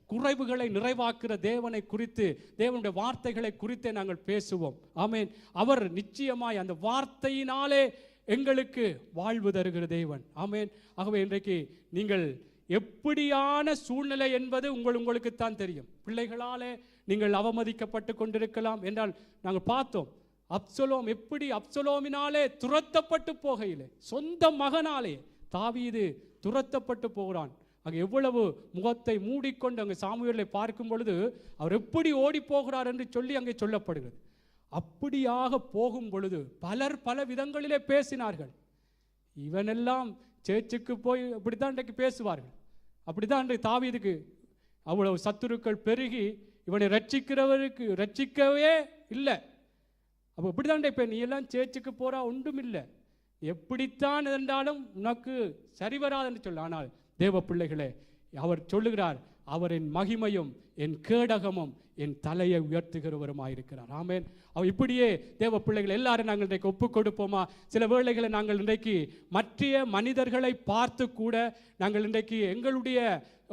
Speaker 1: குறைவுகளை நிறைவாக்குற தேவனை குறித்து, தேவனுடைய வார்த்தைகளை குறித்தே நாங்கள் பேசுவோம். ஆமென். அவர் நிச்சயமாய் அந்த வார்த்தையினாலே எங்களுக்கு வாழ்வு தருகிற தேவன். ஆமென். ஆகவே இன்றைக்கு நீங்கள் எப்படியான சூழ்நிலை என்பது உங்களுக்குத்தான் தெரியும். பிள்ளைகளாலே நீங்கள் அவமதிக்கப்பட்டு கொண்டிருக்கலாம் என்றால் நாங்கள் பார்த்தோம். அப்சலோம் எப்படி அப்சலோமினாலே துரத்தப்பட்டு போகையிலே, சொந்த மகனாலே தாவீது துரத்தப்பட்டு போகிறான். அங்கே எவ்வளவு முகத்தை மூடிக்கொண்டு அங்கே சாமுவேலை பார்க்கும் பொழுது அவர் எப்படி ஓடி போகிறார் என்று சொல்லி அங்கே சொல்லப்படுகிறது. அப்படியாக போகும் பொழுது பலர் பல விதங்களிலே பேசினார்கள். இவனெல்லாம் சேர்ச்சுக்கு போய் அப்படித்தான் இன்றைக்கு பேசுவார்கள். அப்படித்தான் இன்றைக்கு தாவீதுக்கு அவ்வளவு சத்துருக்கள் பெருகி இவனை ரட்சிக்கிறவருக்கு ரட்சிக்கவே இல்லை. அப்போ இப்படிதான் இன்றைக்கு நீ எல்லாம் சேர்ச்சுக்கு போறா ஒன்றும் இல்லை, எப்படித்தான் இருந்தாலும் உனக்கு சரிவராதுன்னு சொல்ல. ஆனால் தேவ பிள்ளைகளே, அவர் சொல்லுகிறார், அவரின் மகிமையும் என் கேடகமும் என் தலையை உயர்த்துகிறவருமாயிருக்கிறார். ஆமென். அவர் இப்படியே தேவ பிள்ளைகள் எல்லாரும் நாங்கள் இன்றைக்கு ஒப்புக் கொடுப்போமா? சில வேளைகளை நாங்கள் இன்றைக்கு மற்ற மனிதர்களை பார்த்து கூட நாங்கள் இன்றைக்கு எங்களுடைய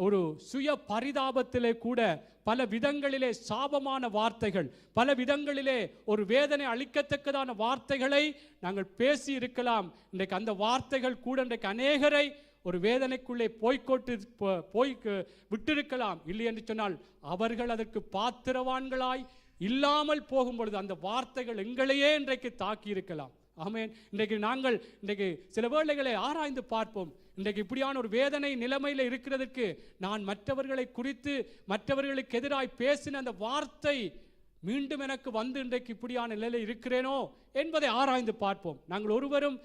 Speaker 1: ஒரு சுய பரிதாபத்திலே கூட பல விதங்களிலே சாபமான வார்த்தைகள், பல விதங்களிலே ஒரு வேதனை அளிக்கத்தக்கதான வார்த்தைகளை நாங்கள் பேசி இருக்கலாம். இன்றைக்கு அந்த வார்த்தைகள் கூட இன்றைக்கு அநேகரை ஒரு வேதனைக்குள்ளே போய் விட்டிருக்கலாம். இல்லை என்று சொன்னால் அவர்கள் அதற்கு பாத்திரவான்களாய் இல்லாமல் போகும் பொழுது அந்த வார்த்தைகள் எங்களையே இன்றைக்கு தாக்கி இருக்கலாம். ஆமென். இன்றைக்கு சில வேளைகளை ஆராய்ந்து பார்ப்போம். இன்றைக்கு இப்படியான ஒரு வேதனை நிலைமையில் இருக்கிறதுக்கு நான் மற்றவர்களை குறித்து மற்றவர்களுக்கு எதிராய் பேசின அந்த வார்த்தை மீண்டும் எனக்கு வந்து இன்றைக்கு இப்படியான நிலையில் இருக்கிறேனோ என்பதை ஆராய்ந்து பார்ப்போம். நாங்கள் ஒருவரும்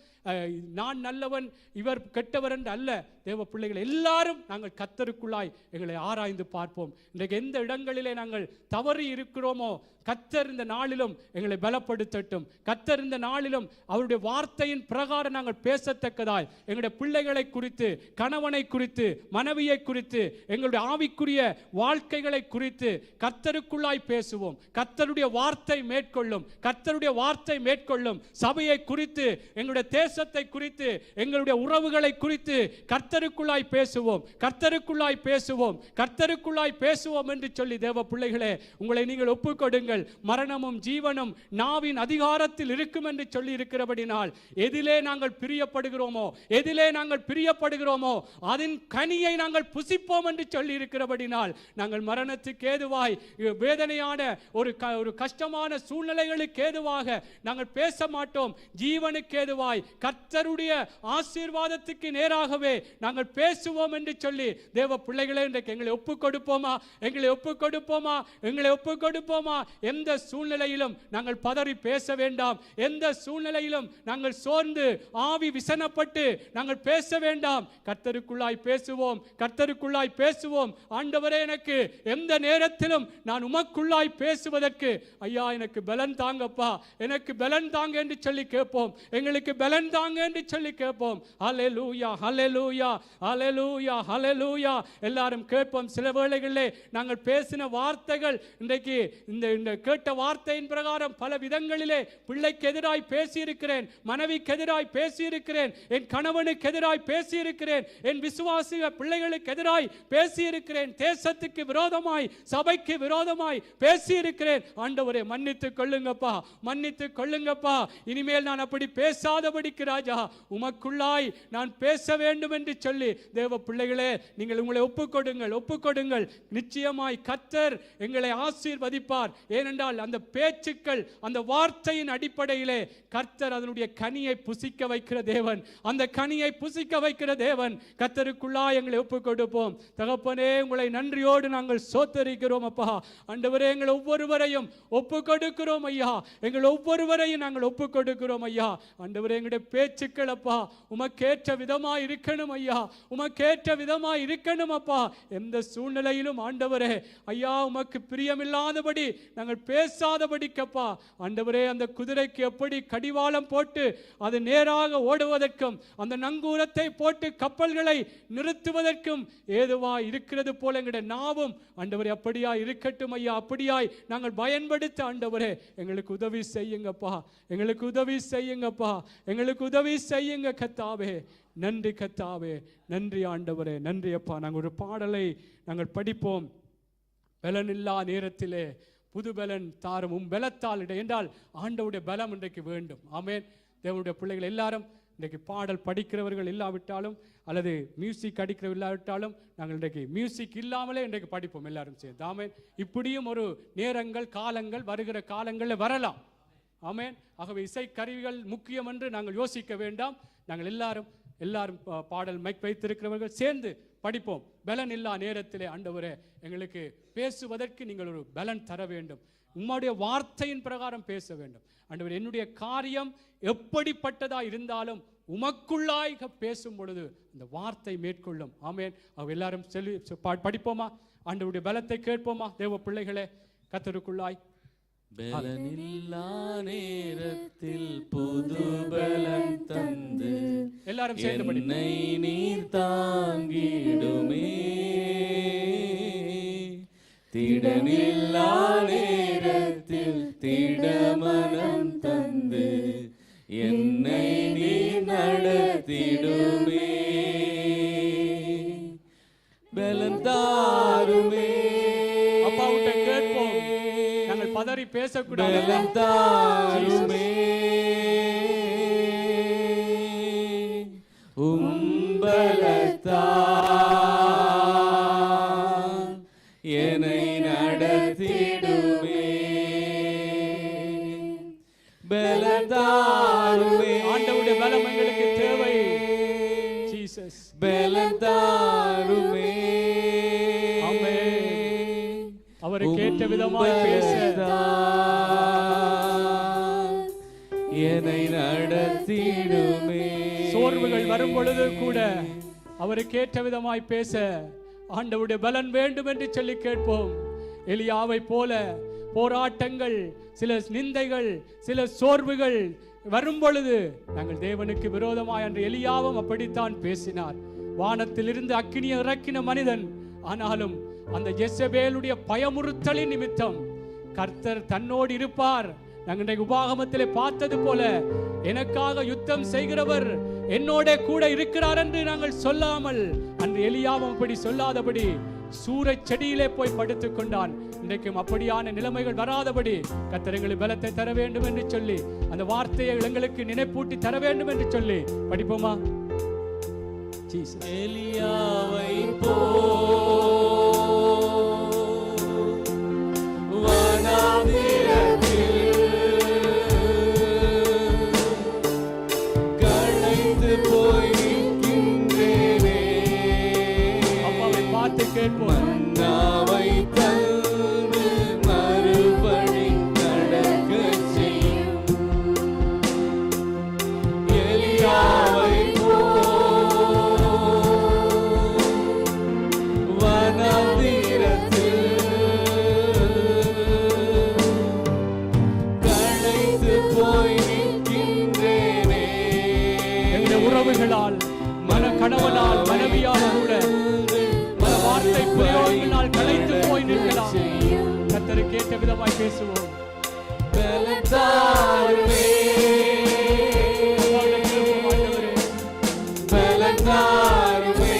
Speaker 1: நான் நல்லவன் இவர் கெட்டவர் என்று அல்ல. தேவ பிள்ளைகள் எல்லாரும் நாங்கள் கர்த்தருக்குள்ளாய் எங்களை ஆராய்ந்து பார்ப்போம். இன்றைக்கு எந்த இடங்களிலே நாங்கள் தவறி இருக்கிறோமோ கர்த்தர் இந்த நாளிலும் எங்களை பலப்படுத்தட்டும். கர்த்தர் இந்த நாளிலும் அவருடைய வார்த்தையின் பிரகாரம் நாங்கள் பேசத்தக்கதாய் எங்களுடைய பிள்ளைகளை குறித்து, கணவனை குறித்து, மனைவியை குறித்து, எங்களுடைய ஆவிக்குரிய வாழ்க்கைகளை குறித்து கர்த்தருக்குள்ளாய் பேசுவோம். கர்த்தருடைய வார்த்தை மேற்கொள்ளும், கர்த்தருடைய வார்த்தை மேற்கொள்ளும். சபையை குறித்து, எங்களுடைய தேசத்தை குறித்து, எங்களுடைய உறவுகளை குறித்து கர்த்தருக்குள்ளாய் பேசுவோம், கர்த்தருக்குள்ளாய் பேசுவோம், கர்த்தருக்குள்ளாய் பேசுவோம் என்று சொல்லி தேவ பிள்ளைகளே, உங்களை நீங்கள் ஒப்புக்கொடுங்கள். மரணமும் ஜீவனும் நாவின் அதிகாரத்தில் இருக்கும் என்று சொல்லி இருக்கிறபடினால் எதிலே நாங்கள் பிரியப்படுகிறோமோ, எதிலே நாங்கள் பிரியப்படுகிறோமோ அதன் கனியை நாங்கள் புசிப்போம் என்று சொல்லி இருக்கிறபடினால் நாங்கள் மரணத்துக்கு ஏதுவாய் வேதனையான ஒரு கஷ்டமான சூழ்நிலைகளுக்கு ஏதுவாக நாங்கள் பேச மாட்டோம். ஜீவனுக்கு ஏதுவாய் கர்த்தருடைய ஆசீர்வாதத்துக்கு நேராகவே நாங்கள் பேசுவோம் என்று சொல்லி தேவ பிள்ளைகளே, இன்றைக்கு எங்களை ஒப்புக் கொடுப்போமா? எங்களை ஒப்புக் கொடுப்போமா? எங்களை ஒப்புக் கொடுப்போமா? எந்த சூழ்நிலையிலும் நாங்கள் பதறி பேச வேண்டாம். எந்த சூழ்நிலையிலும் நாங்கள் சோர்ந்து ஆவி விசனப்பட்டு நாங்கள் பேச வேண்டாம். கர்த்தருக்குள்ளாய் பேசுவோம், கர்த்தருக்குள்ளாய் பேசுவோம். ஆண்டவரே, எனக்கு எந்த நேரத்திலும் நான் உமக்குள்ளாய் பேசுவதற்கு ஐயா எனக்கு பலன் தாங்கப்பா, எனக்கு பலன் தாங்க என்று சொல்லி கேட்போம். எங்களுக்கு பலன் தாங்க என்று சொல்லி கேட்போம். ஹல்லேலூயா, ஹல்லேலூயா, ஹல்லேலூயா, ஹல்லேலூயா. எல்லாரும் கேட்போம். சில வேளைகளிலே நாங்கள் பேசின வார்த்தைகள் இன்றைக்கு இந்த கேட்ட வார்த்தையின் பிரகாரம் பல விதங்களிலே பிள்ளைக்கு எதிராய் பேசியிருக்கிறேன், மனைவிக்கு எதிராய் பேசியிருக்கிறேன், என் கணவனுக்கு எதிராய் பேசியிருக்கிறேன், என் விசுவாசிக பிள்ளைகளுக்கு எதிராய் பேசியிருக்கிறேன், தேசத்துக்கு விரோதமாய் சபைக்கு விரோதமாய் பேசியிருக்கிறேன். ஆண்டவரே மன்னித்துக் கொள்ளுங்கப்பா, மன்னித்துக் கொள்ளுங்கப்பா. இனிமேல் நான் அப்படி பேசாதபடிக்கு ராஜா உமக்குள்ளாய் நான் பேச வேண்டும் என்று சொல்லி தேவ பிள்ளைகளே, நீங்கள் உங்களை ஒப்புக்கொடுங்கள், ஒப்புக்கொடுங்கள். நிச்சயமாய் கர்த்தர் எங்களை ஆசீர்வதிப்பார். ஏனென்றால் அந்த பேச்சுக்கள், அந்த வார்த்தையின் அடிப்படையிலே கர்த்தர் அதனுடைய கனியை புசிக்க வைக்கிற தேவன், அந்த கனியை புசிக்க வைக்கிற தேவன். கர்த்தருக்குள்ளாய் எங்களை ஒப்புக் கொடுப்போம். தகப்பனே, உங்களை நன்றியோடு நாங்கள் சோத்தரிக்கிறோம் அப்பா. ஆண்டவரே, எங்கள் ஒவ்வொருவரையும் ஒப்புக் கொடுக்கிறோம் ஐயா. எங்கள் ஒவ்வொருவரையும் ஒவ்வொன்றையும் நாங்கள் ஒப்பு கொடுக்கிறோம் ஐயா. ஆண்டவரே, எங்களுடைய பேச்சுக்கள் அப்பா உமக்கேற்ற விதமாய் இருக்கணும் ஐயா, உமக்கேற்ற விதமாய் இருக்கணும் அப்பா. எந்த சூழ்நிலையிலும் ஆண்டவரே ஐயா உமக்கு பிரியமில்லாதபடி நாங்கள் பேசாதபடிக்கப்பா ஆண்டவரே, அந்த குதிரைக்கு எப்படி கடிவாளம் போட்டு அது நேராக ஓடுவதற்கும் அந்த நங்கூரத்தை போட்டு கப்பல்களை நிறுத்துவதற்கும் ஏதுவா இருக்கிறது போல எங்களுடைய நாவும் ஆண்டவரே அப்படியா இருக்கட்டும் ஐயா. அப்படியாய் நாங்கள் பயன்படுத்த ஆண்டவரே எங்களுக்கு உதவி செய்யுங்கப்பா, எங்களுக்கு உதவி செய்யுங்கப்பா, எங்களுக்கு உதவி செய்யுங்க கத்தாவே. நன்றி கத்தாவே, நன்றி ஆண்டவரே, நன்றி அப்பா. நாங்கள் ஒரு பாடலை நாங்கள் படிப்போம். பலனில்லா நேரத்திலே புது பலன் தாரும் பலத்தால் இட என்றால் ஆண்டவருடைய பலம் இன்றைக்கு வேண்டும். ஆமேன். தேவனுடைய பிள்ளைகள் எல்லாரும் இன்றைக்கு பாடல் படிக்கிறவர்கள் இல்லாவிட்டாலும் அல்லது மியூசிக் அடிக்கிறவர்கள் இல்லாவிட்டாலும் நாங்கள் இன்றைக்கு மியூசிக் இல்லாமலே இன்றைக்கு படிப்போம் எல்லாரும் சேர்ந்து. ஆமேன். இப்படியும் ஒரு நேரங்கள் காலங்கள் வருகிற காலங்களில் வரலாம். ஆமேன். ஆகவே இசை கருவிகள் முக்கியம் என்று நாங்கள் யோசிக்க வேண்டாம். நாங்கள் எல்லாரும் பாடல் மைக் வைத்திருக்கிறவர்கள் சேர்ந்து படிப்போம். பலன் இல்லா நேரத்திலே ஆண்டவரே எங்களுக்கு பேசுவதற்கு நீங்கள் ஒரு பலன் தர வேண்டும். உம்முடைய வார்த்தையின் பிரகாரம் பேச வேண்டும் ஆண்டவரே. என்னுடைய காரியம் எப்படிப்பட்டதா இருந்தாலும் உமக்குள்ளாய் பேசும் பொழுது அந்த வார்த்தை மேற்கொள்ளும். ஆமேன். அவ எல்லாரும் படிப்போமா? ஆண்டவருடைய பலத்தை கேட்போமா? தேவ பிள்ளைகளே, கர்த்தருக்குள்ளாய்
Speaker 3: பலனில்லா நேரத்தில் புது பலன் தந்து
Speaker 1: எல்லாரும் சேர்ந்து
Speaker 3: என்னை நீர் தாங்கிடுமே. திடனில்லா நேரத்தில் திடமனம் தந்து என்னை நீர் நடத்திடுமே. பலன் தாருமே.
Speaker 1: அப்பாவுட்ட கேட்போம். நாங்கள் பதறி பேசக்கூடாது.
Speaker 3: பலன் தாருமே. பலத்தால் என்னை நடத்திடுமே. பலன் தாருமே.
Speaker 1: ஆண்டவருடைய பலம் எங்களுக்கு தேவை. ஜீசஸ்
Speaker 3: பலன் தாருமே.
Speaker 1: ஆமென். அவருக்கு ஏற்ற விதமாய் பேச
Speaker 3: என்னை நடத்திடுமே.
Speaker 1: சோர்வுகள் வரும் பொழுது கூட அவருக்கு ஏற்ற விதமாய் பேச ஆண்டவருடைய பலன் வேண்டும் என்று சொல்லி கேட்போம். எலியாவை போல போராட்டங்கள், சில நிந்தைகள், சில சோர்வுகள் வரும் பொழுது நாங்கள் தேவனுக்கு விரோதமாய் என்று எலியாவும் அப்படித்தான் பேசினார். வானத்திலிருந்து அக்கினியை இறக்கின மனிதன். ஆனாலும் அந்த யெசபேலுடைய பயமுறுத்தலின் நிமித்தம் கர்த்தர் தன்னோடு இருப்பார். நாங்கள் உபாகமத்திலே பார்த்தது போல எனக்காக யுத்தம் செய்கிறவர் என்னோட கூட இருக்கிறார் என்று நாங்கள் சொல்லாமல் அன்று எலியாவும் அப்படி சொல்லாதபடி சூரச் செடியிலே போய் படுத்துக் கொண்டான். இன்றைக்கும் அப்படியான நிலைமைகள் வராதபடி கர்த்தர் எங்களுக்கு பலத்தை தர வேண்டும் என்று சொல்லி அந்த வார்த்தையை எங்களுக்கு நினைப்பூட்டி தர வேண்டும் என்று சொல்லி படிப்போமா?
Speaker 3: எலியாவை போ மன்னாவை தந்து மறுபடி நடக்க செய்யும். எலியாவை வனாந்திரத்தில் களைத்து போய் நிற்கின்றேனே.
Speaker 1: எங்களுடைய உறவுகளால், கணவனால், மனைவியால் கூட வார்த்தை பிரயோகங்களால் களைத்து போய் நிற்கலாம். கர்த்தருக்கு ஏற்ற விதமாய் பேசுவோம்.
Speaker 3: பலன் தாருமே. பலன் தாருமே.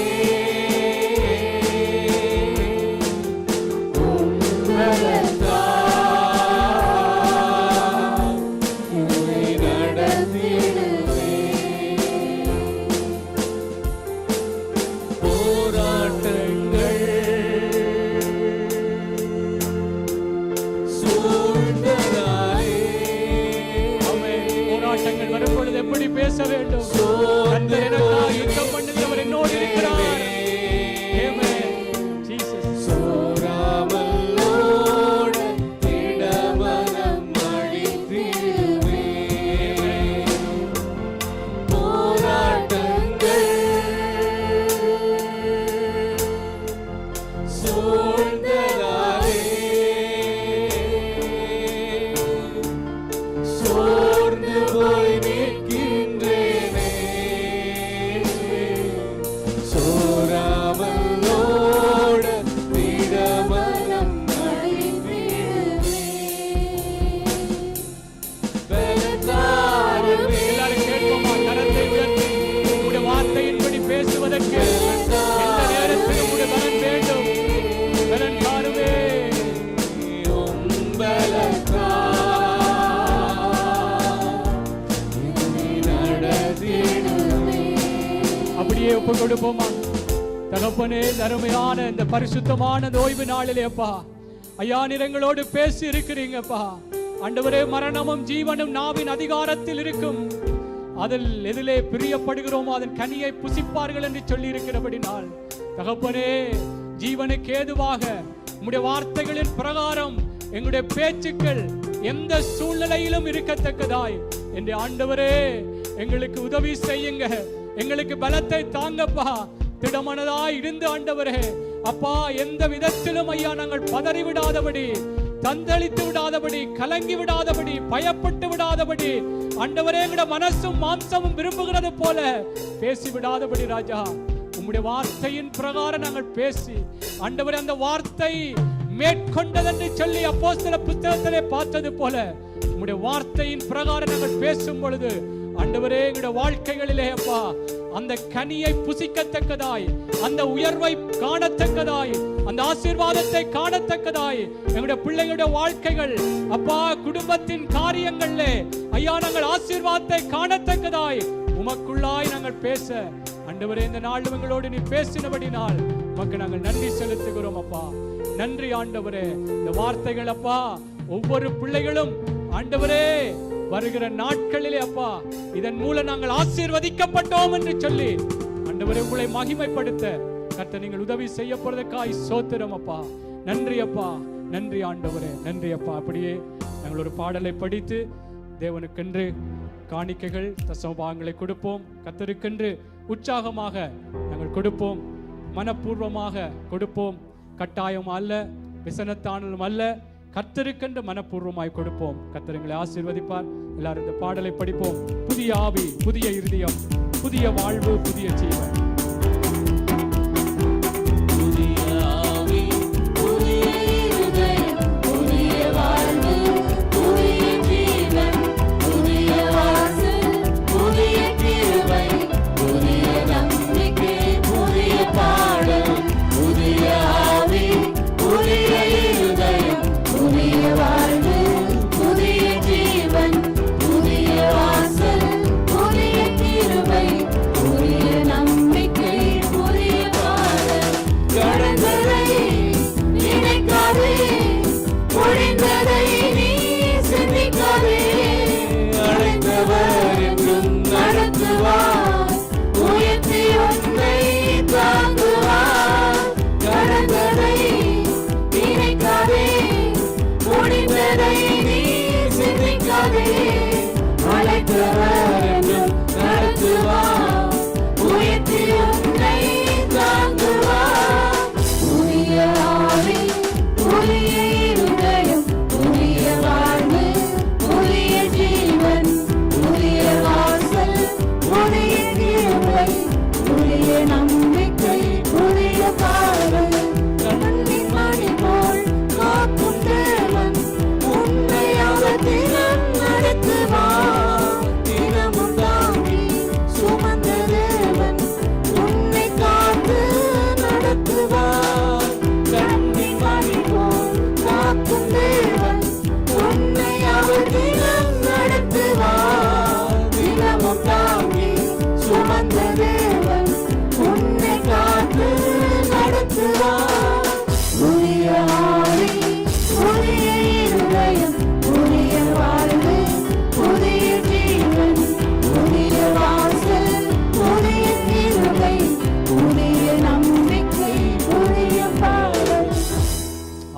Speaker 3: சூழ்ந்ததாலே சூழ்ந்ததாலே சோர்ந்து போய் நிற்கின்றேனே. சோராமல் ஓட திடமனம் அழிந்திடுவே. பலத்தாருமே.
Speaker 1: எல்லாரும் கேட்போமா? கரத்தை உயர்த்தி உம்முடைய வார்த்தையின்படி பேசுவதற்கு எந்த நேரத்திலும் உம்முடைய பலன் வேண்டும். பலன் தாருமே. அப்படியே ஒப்பு கொடுப்போமா? தகப்பனே, அருமையான இந்த பரிசுத்தமான இந்த ஓய்வு நாளிலேப்பா ஐயா நிறங்களோடு பேசி இருக்கிறீங்கப்பா. ஆண்டவரே, மரணமும் ஜீவனும் நாவின் அதிகாரத்தில் இருக்கும். அதில் எதிலே பிரியப்படுகிறோமோ அதன் கனியை புசிப்பார்கள் என்று சொல்லி இருக்கிறபடினால் தகப்பனே, ஜீவனுக்கு ஏதுவாக உம்முடைய வார்த்தைகளின் பிரகாரம் எங்களுடைய பேச்சுக்கள் எந்த சூழ்நிலையிலும் இருக்கத்தக்கதாய் என்று ஆண்டவரே எங்களுக்கு உதவி செய்யுங்க. எங்களுக்கு பலத்தை தாங்கப்பா. திடமனதாய் இருந்து ஆண்டவரே அப்பா, எந்த விதத்திலும் ஐயா நாங்கள் பதறி விடாதபடி, தந்தளித்து விடாதபடி, கலங்கி விடாதபடி, பயப்பட்டு விடாதபடி ஆண்டவரே எங்களுடைய மனசும் மாம்சமும் விரும்புகிறது போல பேசி விடாதபடி ராஜா, உம்முடைய வார்த்தையின் பிரகாரம் நாங்கள் பேசி ஆண்டவரே அந்த வார்த்தை மேற்கொண்டதென்று சொல்லி அப்போஸ்தல புத்தகத்திலே பார்த்தது போல உம்முடைய வார்த்தையின் பிரகாரம் நாங்கள் பேசும் பொழுது ஆண்டவரே எங்களுடைய வாழ்க்கைகளிலே அப்பா அந்த கனியை புசிக்கத்தக்கதாய், அந்த உயர்வை காணத்தக்கதாய், அந்த ஆசீர்வாதத்தை காணத்தக்கதாய் எங்களுடைய பிள்ளைகளுடைய வாழ்க்கைகள் அப்பா குடும்பத்தின் காரியங்களிலே ஐயா நாங்கள் ஆசீர்வாதத்தை காணத்தக்கதாய் உமக்குள்ளாய் நாங்கள் பேச ஆண்டவரே இந்த நாள் எங்களோடு நீ பேசினபடினால் உமக்கு நாங்கள் நன்றி செலுத்துகிறோம் அப்பா. நன்றி ஆண்டவரே. இந்த வார்த்தைகள் அப்பா ஒவ்வொரு பிள்ளைகளும் ஆண்டவரே வருகிற நாட்களிலே அப்பா இதன் மூலம் நாங்கள் ஆசீர்வதிக்கப்பட்டோம் என்று சொல்லி ஆண்டவரே உங்களை மகிமைப்படுத்த கர்த்தர் நீங்கள் உதவி செய்ய போறதுக்காய் ஸ்தோத்திரம் அப்பா. நன்றி அப்பா, நன்றி ஆண்டவரே, நன்றி அப்பா. அப்படியே நாங்கள் ஒரு பாடலை படித்து தேவனுக்கென்று காணிக்கைகள் தசமபாகங்களை கொடுப்போம். கர்த்தருக்கென்று உற்சாகமாக நாங்கள் கொடுப்போம், மனப்பூர்வமாக கொடுப்போம். கட்டாயம் அல்ல, விசனத்தானலும் அல்ல, கர்த்தருக்கென்று மனப்பூர்வமாய் கொடுப்போம். கர்த்தர் எங்களை ஆசீர்வதிப்பார். எல்லாரும் இந்த பாடலை படிப்போம். புதிய ஆவி, புதிய இருதயம், புதிய வாழ்வு, புதிய ஜீவன்.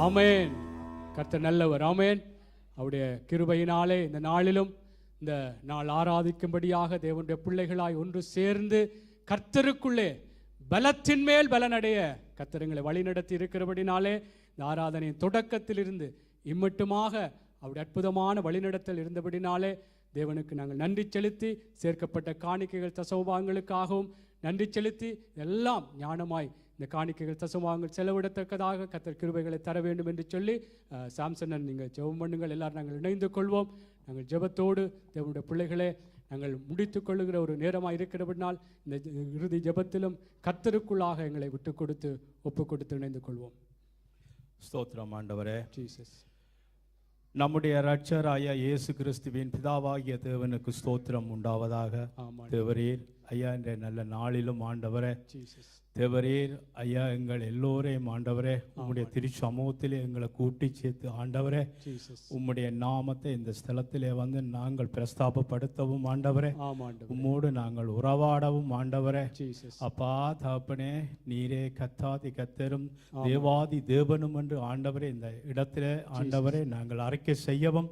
Speaker 1: ஆமென். கர்த்தர் நல்லவர். ஆமென். அவருடைய கிருபையினாலே இந்த நாளிலும் இந்த நாள் ஆராதிக்கும்படியாக தேவனுடைய பிள்ளைகளாய் ஒன்று சேர்ந்து கர்த்தருக்குள்ளே பலத்தின் மேல் பலனடைய கர்த்தர் எங்களை வழிநடத்தி இருக்கிறபடினாலே இந்த ஆராதனையின் தொடக்கத்திலிருந்து இம்மட்டுமாக அவருடைய அற்புதமான வழிநடத்தல் இருந்தபடினாலே தேவனுக்கு நாங்கள் நன்றி செலுத்தி சேர்க்கப்பட்ட காணிக்கைகள் தசமபாகங்களுக்காகவும் நன்றி செலுத்தி எல்லாம் ஞானமாய் இந்த காணிக்கைகள் தசமபாகங்கள் செலவிடத்தக்கதாக கர்த்தர் கிருபைகளை தர வேண்டும் என்று சொல்லி சாம்சனன் நீங்கள் ஜெபம் பண்ணுங்கள், எல்லாரும் நாங்கள் இணைந்து கொள்வோம். நாங்கள் ஜெபத்தோடு தேவனுடைய பிள்ளைகளே நாங்கள் முடித்து கொள்ளுகிற ஒரு நேரமாக இருக்கிறபடினால் இந்த இறுதி ஜெபத்திலும் கர்த்தருக்குள்ளாக எங்களை விட்டு கொடுத்து ஒப்பு கொடுத்து இணைந்து கொள்வோம்.
Speaker 4: ஸ்தோத்திரம் ஆண்டவரே.
Speaker 1: ஜீசஸ்.
Speaker 4: நம்முடைய இரட்சகராய இயேசு கிறிஸ்துவின் பிதாவாகிய தேவனுக்கு ஸ்தோத்திரம் உண்டாவதாக. தேவரீர் ஐயா என்ற நல்ல நாளிலும் ஆண்டவரே, தேவரீர் ஐயா எங்கள் எல்லோரையும் ஆண்டவரே உம்முடைய திருச்சமூகத்திலே எங்களை கூட்டி சேர்த்து ஆண்டவரே உம்முடைய நாமத்தை இந்த ஸ்தலத்திலே வந்து நாங்கள் பிரஸ்தாபப்படுத்தவும் ஆண்டவரே, உம்மோடு நாங்கள் உறவாடவும் ஆண்டவரே. அப்பா தகப்பனே, நீரே கத்தாதி கத்தரும் தேவாதி தேவனும் என்று ஆண்டவரே இந்த இடத்திலே ஆண்டவரே நாங்கள் அறிக்கை செய்யவும்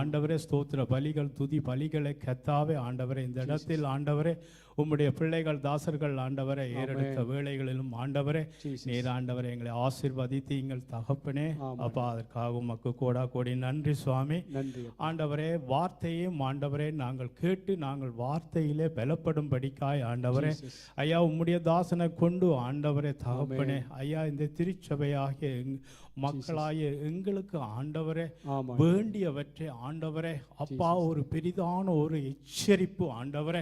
Speaker 4: ஆண்டவரே. ஸ்தோத்திர பலிகள் துதி பலிகளை கத்தாவே ஆண்டவரே இந்த இடத்தில் ஆண்டவரே உம்முடைய பிள்ளைகள் தாசர்கள் ஆண்டவரை ஏறெடுத்த வேளைகளிலும் ஆண்டவரே நீர் ஆண்டவரை எங்களை ஆசீர்வதித்தீங்கள் தகப்பனே. அப்பா அதற்காக உமக்கு கோடா கோடி நன்றி சுவாமி. ஆண்டவரே வார்த்தையும் ஆண்டவரே நாங்கள் கேட்டு நாங்கள் வார்த்தையிலே பலப்படும்படிக்காய் ஆண்டவரே ஐயா உம்முடைய தாசனை கொண்டு ஆண்டவரே தகப்பனே ஐயா இந்த திருச்சபையாகிய மக்களாகிய எங்களுக்கு ஆண்டவரே வேண்டியவற்றை ஆண்டவரே அப்பா ஒரு பெரிதான ஒரு எச்சரிப்பு ஆண்டவரே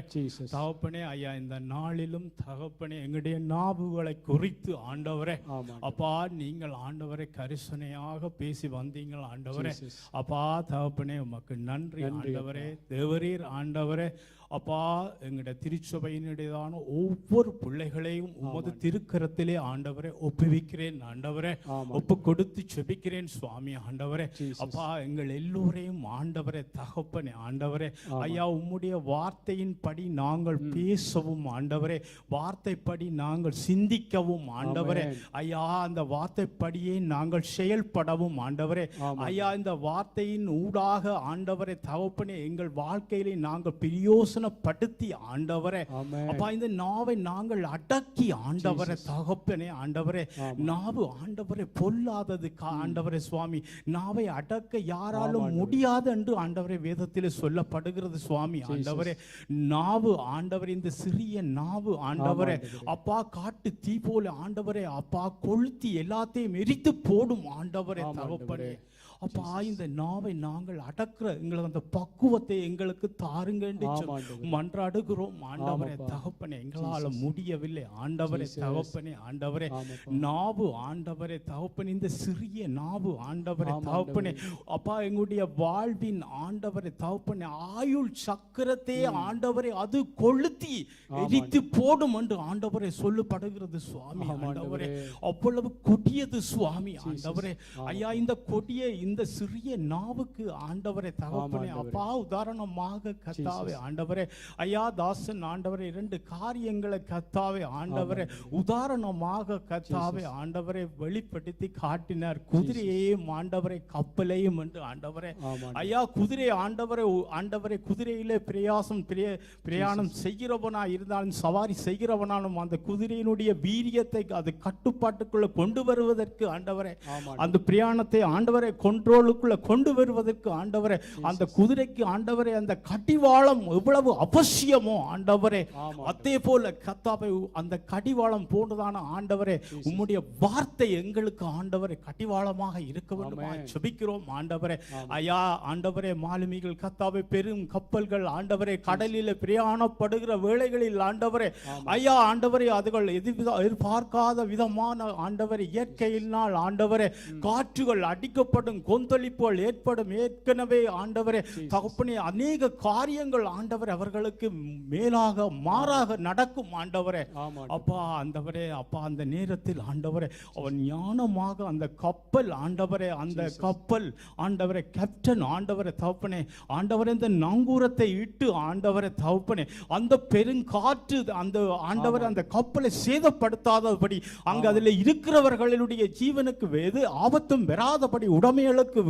Speaker 4: தகப்பனே ஐயா இந்த நாளிலும் தகப்பனே எங்களுடைய நாவுகளை குறித்து ஆண்டவரே அப்பா நீங்கள் ஆண்டவரை கரிசனையாக பேசி வந்தீங்கள் ஆண்டவரே. அப்பா தகப்பனே உமக்கு நன்றி ஆண்டவரே. தேவரீர் ஆண்டவரே அப்பா எங்களுடைய திருச்சபையினுடையதான ஒவ்வொரு பிள்ளைகளையும் உமது திருக்கரத்திலே ஆண்டவரை ஒப்புவிக்கிறேன் ஆண்டவரே, ஒப்பு கொடுத்து செபிக்கிறேன் சுவாமி ஆண்டவரே. அப்பா எங்கள் எல்லோரையும் ஆண்டவரே தகப்பனே ஆண்டவரே ஐயா உம்முடைய வார்த்தையின் படி நாங்கள் பேசவும் ஆண்டவரே, வார்த்தைப்படி நாங்கள் சிந்திக்கவும் ஆண்டவரே ஐயா, அந்த வார்த்தைப்படியே நாங்கள் செயல்படவும் ஆண்டவரே ஐயா, இந்த வார்த்தையின் ஊடாக ஆண்டவரே தகப்பனே எங்கள் வாழ்க்கையிலே நாங்கள் பிரயோசனப்படுத்தி ஆண்டவரே அப்பா இந்த நாவை நாங்கள் அடக்கி ஆண்டவரே தகப்பனே ஆண்டவரே, நாவு ஆண்டவரே பொல்லாதது ஆண்டவரே சுவாமி, நாவை அடக்க யாராலும் முடியாது என்று ஆண்டவரே வேதத்திலே சொல்லப்படுகிறது சுவாமி ஆண்டவரே. நாவு ஆண்டவரே இந்த சிறிய நாவு ஆண்டவரே அப்பா காட்டு தீ போல ஆண்டவரே அப்பா கொளுத்தி எல்லாத்தையும் எரித்து போடும் ஆண்டவரே தகப்பனே. அப்பா இந்த நாவை நாங்கள் அடக்குற எங்களுக்கு அந்த பக்குவத்தை எங்களுக்கு தாருங்க என்று மன்றாடுகிறோம் ஆண்டவரே தகப்பனே. எங்களால் முடியவில்லை ஆண்டவரே தகப்பனே ஆண்டவரே. நாவு ஆண்டவரே தகப்பனே இந்த சிறிய நாவு ஆண்டவரே தகப்பனே அப்பா எங்களுடைய வாழ்வின் ஆண்டவரே தகப்பனே ஆயுள் சக்கரத்தை ஆண்டவரே அது கொளுத்தி எரித்து போடும் என்று ஆண்டவரே சொல்லப்படுகிறது சுவாமி ஆண்டவரே. அவ்வளவு கொடியது சுவாமி ஆண்டவரே ஐயா, இந்த கொடிய இந்த சிறிய நாவுக்கு ஆண்டவரே தகப்பனே அப்பா உதாரணமாக கர்த்தாவே ஆண்டவரே ஐயா தாசன் ஆண்டவரே இரண்டு காரியங்களை கர்த்தாவே ஆண்டவரே உதாரணமாக கர்த்தாவே ஆண்டவரே வெளிப்படுத்தி காட்டினார். குதிரையையும் ஆண்டவரை கப்பலையும் என்று ஆண்டவரே ஐயா, குதிரை ஆண்டவரே ஆண்டவரை குதிரையிலே பிரயாணம் செய்கிறவனா இருந்தாலும் சவாரி செய்கிறவனாலும் அந்த குதிரையினுடைய வீரியத்தை அது கட்டுப்பாட்டுக்குள்ள கொண்டு வருவதற்கு ஆண்டவரே அந்த பிரயாணத்தை ஆண்டவரை கண்ட்ரோலுக்குள்ள கொண்டு வருவதற்கு ஆண்டவரே அந்த குதிரைக்கு ஆண்டவரே அந்த கடிவாளம் எவ்வளவு அவசியமோ ஆண்டவரே அதே போல கர்த்தாவே அந்த கடிவாளம் போன்றதான ஆண்டவரே உம்முடைய வார்த்தை எங்களுக்கு ஆண்டவரே கடிவாளமாக இருக்க வேண்டுமா ஜெபிக்கிறோம் ஆண்டவரே ஐயா. ஆண்டவரே மாலுமிகள் கர்த்தாவே பெரும் கப்பல்கள் ஆண்டவரே கடலில் பிரயாணப்படுகிற வேளைகளில் ஆண்டவரே ஐயா ஆண்டவரே அதுகள் எதிர்பார்க்காத விதமான ஆண்டவரே இயற்கையினால் ஆண்டவரே காற்றுகள் அடிக்கப்படும் கொந்தளிப்புகள் ஏற்படும். ஏற்கனவே ஆண்டவரே தகப்பனே அநேக காரியங்கள் ஆண்டவரே அவர்களுக்கு மேலாக மாறாக நடக்கும் ஆண்டவரே அப்பா ஆண்டவரே அப்பா அந்த நேரத்தில் ஆண்டவரே அவன் ஞானமாக அந்த கப்பல் ஆண்டவரே அந்த கப்பல் ஆண்டவரே கேப்டன் ஆண்டவரே தகப்பனே ஆண்டவரே இந்த நங்கூரத்தை இட்டு ஆண்டவரே தகப்பனே அந்த பெருங்காற்று அந்த ஆண்டவரே அந்த கப்பலை சேதப்படுத்தாதபடி அங்கு அதில் இருக்கிறவர்களுடைய ஜீவனுக்கு எது ஆபத்தும் வராதபடி உடைமைகளுக்கு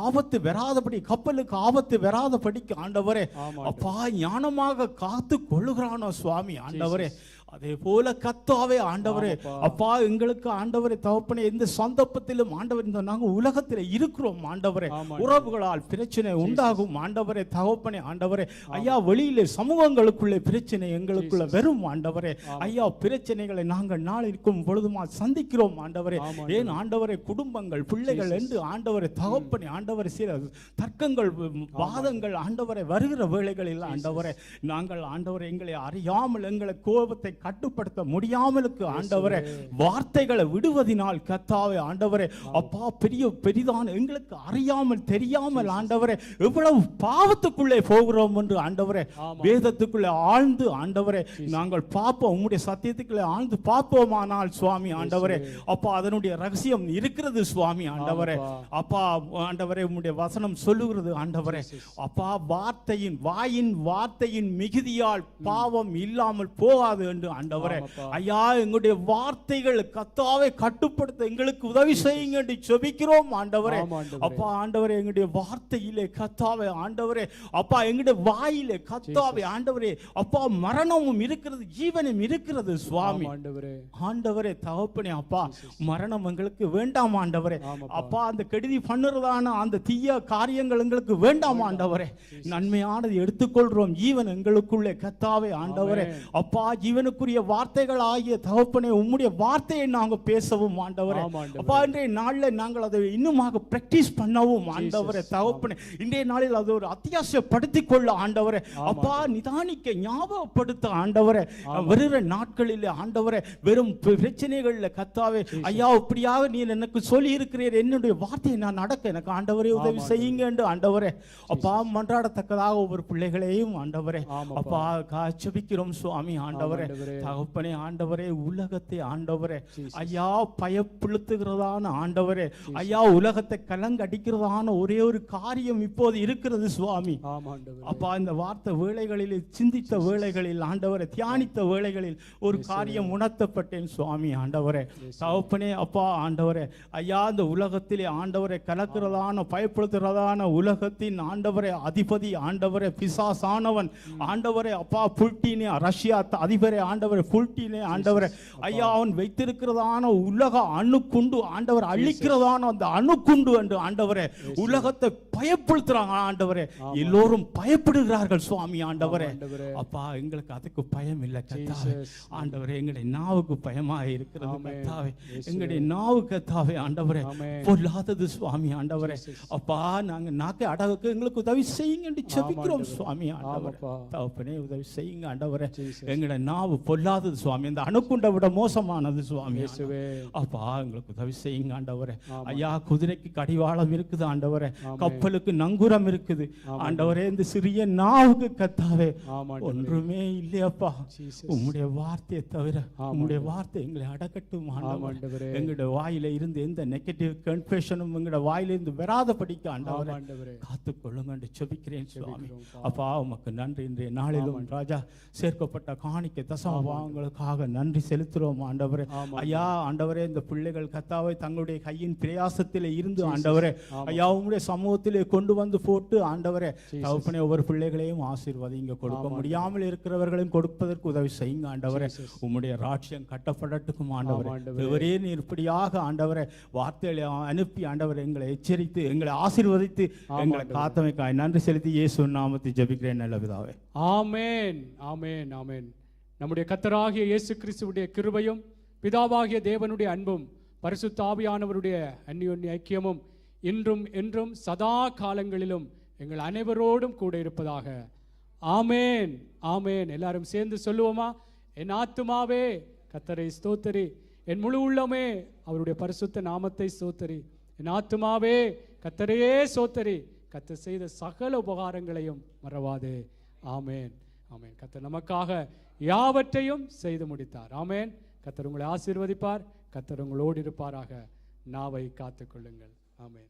Speaker 4: ஆபத்து வராதபடி கப்பலுக்கு ஆபத்து வராதபடிக்கு ஆண்டவரே அப்பா ஞானமாக காத்து கொள்ளுகிறானோ சுவாமி ஆண்டவரே அதே போல கர்த்தாவே ஆண்டவரே அப்பா எங்களுக்கு ஆண்டவரே தகப்பனே எந்த சந்தர்ப்பத்திலும் ஆண்டவர் இந்த நாங்கள் உலகத்தில் இருக்கிறோம் ஆண்டவரே, உறவுகளால் பிரச்சனை உண்டாகும் ஆண்டவரே தகப்பனே ஆண்டவரே ஐயா, வெளியிலே சமூகங்களுக்குள்ளே பிரச்சனை எங்களுக்குள்ள வெறும் ஆண்டவரே ஐயா, பிரச்சனைகளை நாங்கள் நாளிற்கும் பொழுதுமா சந்திக்கிறோம் ஆண்டவரே. ஏன் ஆண்டவரே குடும்பங்கள் பிள்ளைகள் என்று ஆண்டவரே தகப்பனே ஆண்டவரே சில தர்க்கங்கள் வாதங்கள் ஆண்டவரை வருகிற வேளைகளில் ஆண்டவரே நாங்கள் ஆண்டவரை எங்களை அறியாமல் எங்களை கோபத்தை கட்டுப்படுத்த முடியாமலுக்கு ஆண்டவரே வார்த்தைகளை விடுவதினால் கர்த்தாவே ஆண்டவரே அப்பா பெரிதான எங்களுக்கு அறியாமல் தெரியாமல் ஆண்டவரே எவ்வளவு பாவத்துக்குள்ளே போகிறோம் என்று ஆண்டவரே வேதத்துக்குள்ளே ஆழ்ந்து ஆண்டவரே நாங்கள் பார்ப்போம், உம்முடைய சத்தியத்துக்குள்ளே ஆழ்ந்து பார்ப்போமானால் சுவாமி ஆண்டவரே அப்பா அதனுடைய ரகசியம் இருக்கிறது சுவாமி ஆண்டவரே அப்பா ஆண்டவரே உம்முடைய வசனம் சொல்லுகிறது ஆண்டவரே அப்பா வாயின் வார்த்தையின் மிகுதியால் பாவம் இல்லாமல் போகாது என்று ஆண்டவரே ஐயா எங்களுடைய வார்த்தைகள் கர்த்தாவே கட்டுப்படுத்த எங்களுக்கு உதவி செய்யுங்க என்று ஜெபிக்கிறோம் ஆண்டவரே அப்பா ஆண்டவரே எங்களுடைய வார்த்தையிலே கர்த்தாவே ஆண்டவரே அப்பா எங்களுடைய வாயிலே கர்த்தாவே ஆண்டவரே அப்பா மரணமும் இருக்கிறது ஜீவனும் இருக்கிறது சுவாமி ஆண்டவரே தகப்பனே அப்பா மரணம் எங்களுக்கு வேண்டாம் ஆண்டவரே அப்பா அந்த கெடுதி பண்ணுறதான அந்த தீய காரியங்கள் எங்களுக்கு வேண்டாம் ஆண்டவரே நன்மையானது எடுத்துக்கொள்றோம் ஜீவன் எங்களுக்குள்ளே கர்த்தாவே ஆண்டவரே அப்பா ஜீவனுக்குரிய வார்த்தைகள் ஆகிய தகப்பனே உம்முடைய வார்த்தையை நாங்கள் பேசவும் ஆண்டவரே அப்பா இன்றைய நாளில் நாங்கள் அதை இன்னுமாக பிராக்டிஸ் பண்ணவும் ஆண்டவரே தகப்பனே இன்றைய நாளில் அதை ஒரு அத்தியாவசியப்படுத்திக் கொள்ள ஆண்டவரே அப்பா நிதானிக்க ஞாபகப்படுத்த ஆண்டவரே வருகிற நாட்களில் ஆண்டவரே வெறும் பிரச்சனைகளில் கர்த்தாவே ஐயா இப்படியாக நீர் எனக்கு சொல்லி இருக்கிறீர் என்னுடைய வார்த்தையை நான் நடக்க எனக்கு ஆண்டவரே உதவி செய்யுங்க என்று ஆண்டவரே அப்பா மன்றாடத்தக்கதாக ஒவ்வொரு பிள்ளைகளையும் ஆண்டவரே அப்பா காச்சபிக்கிறோம் சுவாமி ஆண்டவரே தகப்பனே ஆண்டவரே உலகத்தை ஆண்டவரே ஐயா பயப்படுத்துகிறதான ஆண்டவரே ஐயா உலகத்தை கலங்கடிக்கிறதான ஒரே ஒரு காரியம் இப்போது இருக்கிறது சுவாமி அப்பா இந்த வார்த்தை வேளைகளில் சிந்தித்த வேளைகளில் ஆண்டவரே தியானித்த வேளைகளில் ஒரு காரியம் உணர்த்தப்பட்டேன் சுவாமி ஆண்டவரே தகப்பனே அப்பா ஆண்டவரே ஐயா இந்த உலகத்திலே ஆண்டவரை கலக்கிறதான பயப்படுத்துகிறதான உலகத்தின் ஆண்டவரே அதிபதி ஆண்டவரே பிசாசானவன் ஆண்டவரே அப்பா புல்டினே ரஷ்யா அதிபரே ஆண்டவரே புல்டினே ஆண்டவரே ஐயா அவன் வைத்திருக்கிறதான உலக அணுக்குண்டு ஆண்டவர் அழிக்கிறதான அந்த அணுக்குண்டு என்று ஆண்டவரே உலகத்தை பயப்படுத்துறாங்க ஆண்டவரே எல்லோரும் பயப்படுகிறார்கள் சுவாமி ஆண்டவரே அப்பா எங்களுக்கு அதுக்கு பயம் இல்லை கர்த்தாவே ஆண்டவரே எங்களுடைய நாவுக்கு பயமாக இருக்கிறது கர்த்தாவே எங்களுடைய நாவு கர்த்தாவே ஆண்டவரே பொல்லாதது சுவாமி ஆண்டவரே அப்பா நாங்க நாக்கை அடகுக்கு எங்களுக்கு உதவி செய்யுங்க என்று ஜெபிக்கிறோம் சுவாமி ஆண்டவரே தகப்பனே உதவி செய்யுங்க ஆண்டவரே எங்களுடைய நாவு பொல்லாதது சுவாமி இந்த அணுக்குண்டை விட மோசமானது சுவாமி அப்பா எங்களுக்கு உதவி செய்யுங்க ஆண்டவரே ஐயா குதிரைக்கு கடிவாளம் இருக்குது ஆண்டவரே கப்பலுக்கு நங்குரம் இருக்குது ஆண்டவரே இந்த சிறிய நாவுக்கு கர்த்தாவே ஒன்றுமே இல்லையப்பா உம்முடைய வார்த்தையை தவிர உம்முடைய வார்த்தை எங்களை அடக்கட்டும் ஆண்டவரே எங்களுடைய வாயில இருந்து எந்த நெகட்டிவ் கன்ஃபெஷனும் எங்களுடைய வாயில இருந்து வராதபடிக்கு ஆண்டவரே காத்துக்கொள்ளுங்க என்று ஜெபிக்கிறேன் சுவாமி அப்பா உமக்கு நன்றி இன்றைய நாளிலும் ராஜா சேர்க்கப்பட்ட காணிக்கை தசமபாவங்களுக்காக நன்றி செலுத்துறோம் ஆண்டவரே ஐயா ஆண்டவரே இந்த பிள்ளைகள் கர்த்தாவை தங்களுடைய கையின் பிரயாசத்திலே இருந்து ஆண்டவரே ஐயா உம்முடைய சமூகத்திலே கொண்டு வந்து போட்டு ஆண்டவரே தகப்பனே ஒவ்வொரு பிள்ளைகளையும் ஆசீர்வதிங்க கொடுக்க முடியாமல் இருக்கிறவர்களையும் கொடுப்பதற்கு உதவி செய்யுங்க ஆண்டவரே உம்முடைய ராஜ்யம் கட்டப்படட்டுக்கும் ஆண்டவரே இவரே நீர் இப்படியாக ஆண்டவரே வார்த்தைகளை அனுப்பி ஆண்டவரை எங்களை எச்சரித்து எங்களை ஆசீர்வதித்து எங்களை காத்தமைக்காய் நன்றி செலுத்தி இயேசு நாமத்தில் ஜெபிக்கிறேன் நல்ல பிதாவே
Speaker 1: ஆமென் ஆமென் ஆமென் நம்முடைய கர்த்தராகிய இயேசு கிறிஸ்துவுடைய கிருபையும் பிதாவாகிய தேவனுடைய அன்பும் பரிசுத்த ஆவியானவருடைய அந்யோன்ய ஐக்கியமும் இன்றும் என்றும் சதா காலங்களிலும் எங்கள் அனைவரோடும் கூட இருப்பதாக ஆமென் ஆமென் எல்லாரும் சேர்ந்து சொல்லுவோமா என் ஆத்துமாவே கர்த்தரை ஸ்தோத்திரி என் முழு உள்ளமே அவருடைய பரிசுத்த நாமத்தை ஸ்தோத்திரி என் ஆத்துமாவே கர்த்தரையே ஸ்தோத்திரி கர்த்தர் செய்த சகல உபகாரங்களையும் மறவாதே ஆமென் ஆமென் கர்த்தர் நமக்காக யாவற்றையும் செய்து முடித்தார் ஆமென் கர்த்தர் உங்களை ஆசீர்வதிப்பார் கர்த்தர் உங்களோடு இருப்பாராக நாவை காத்துக்கொள்ளுங்கள் ஆமென்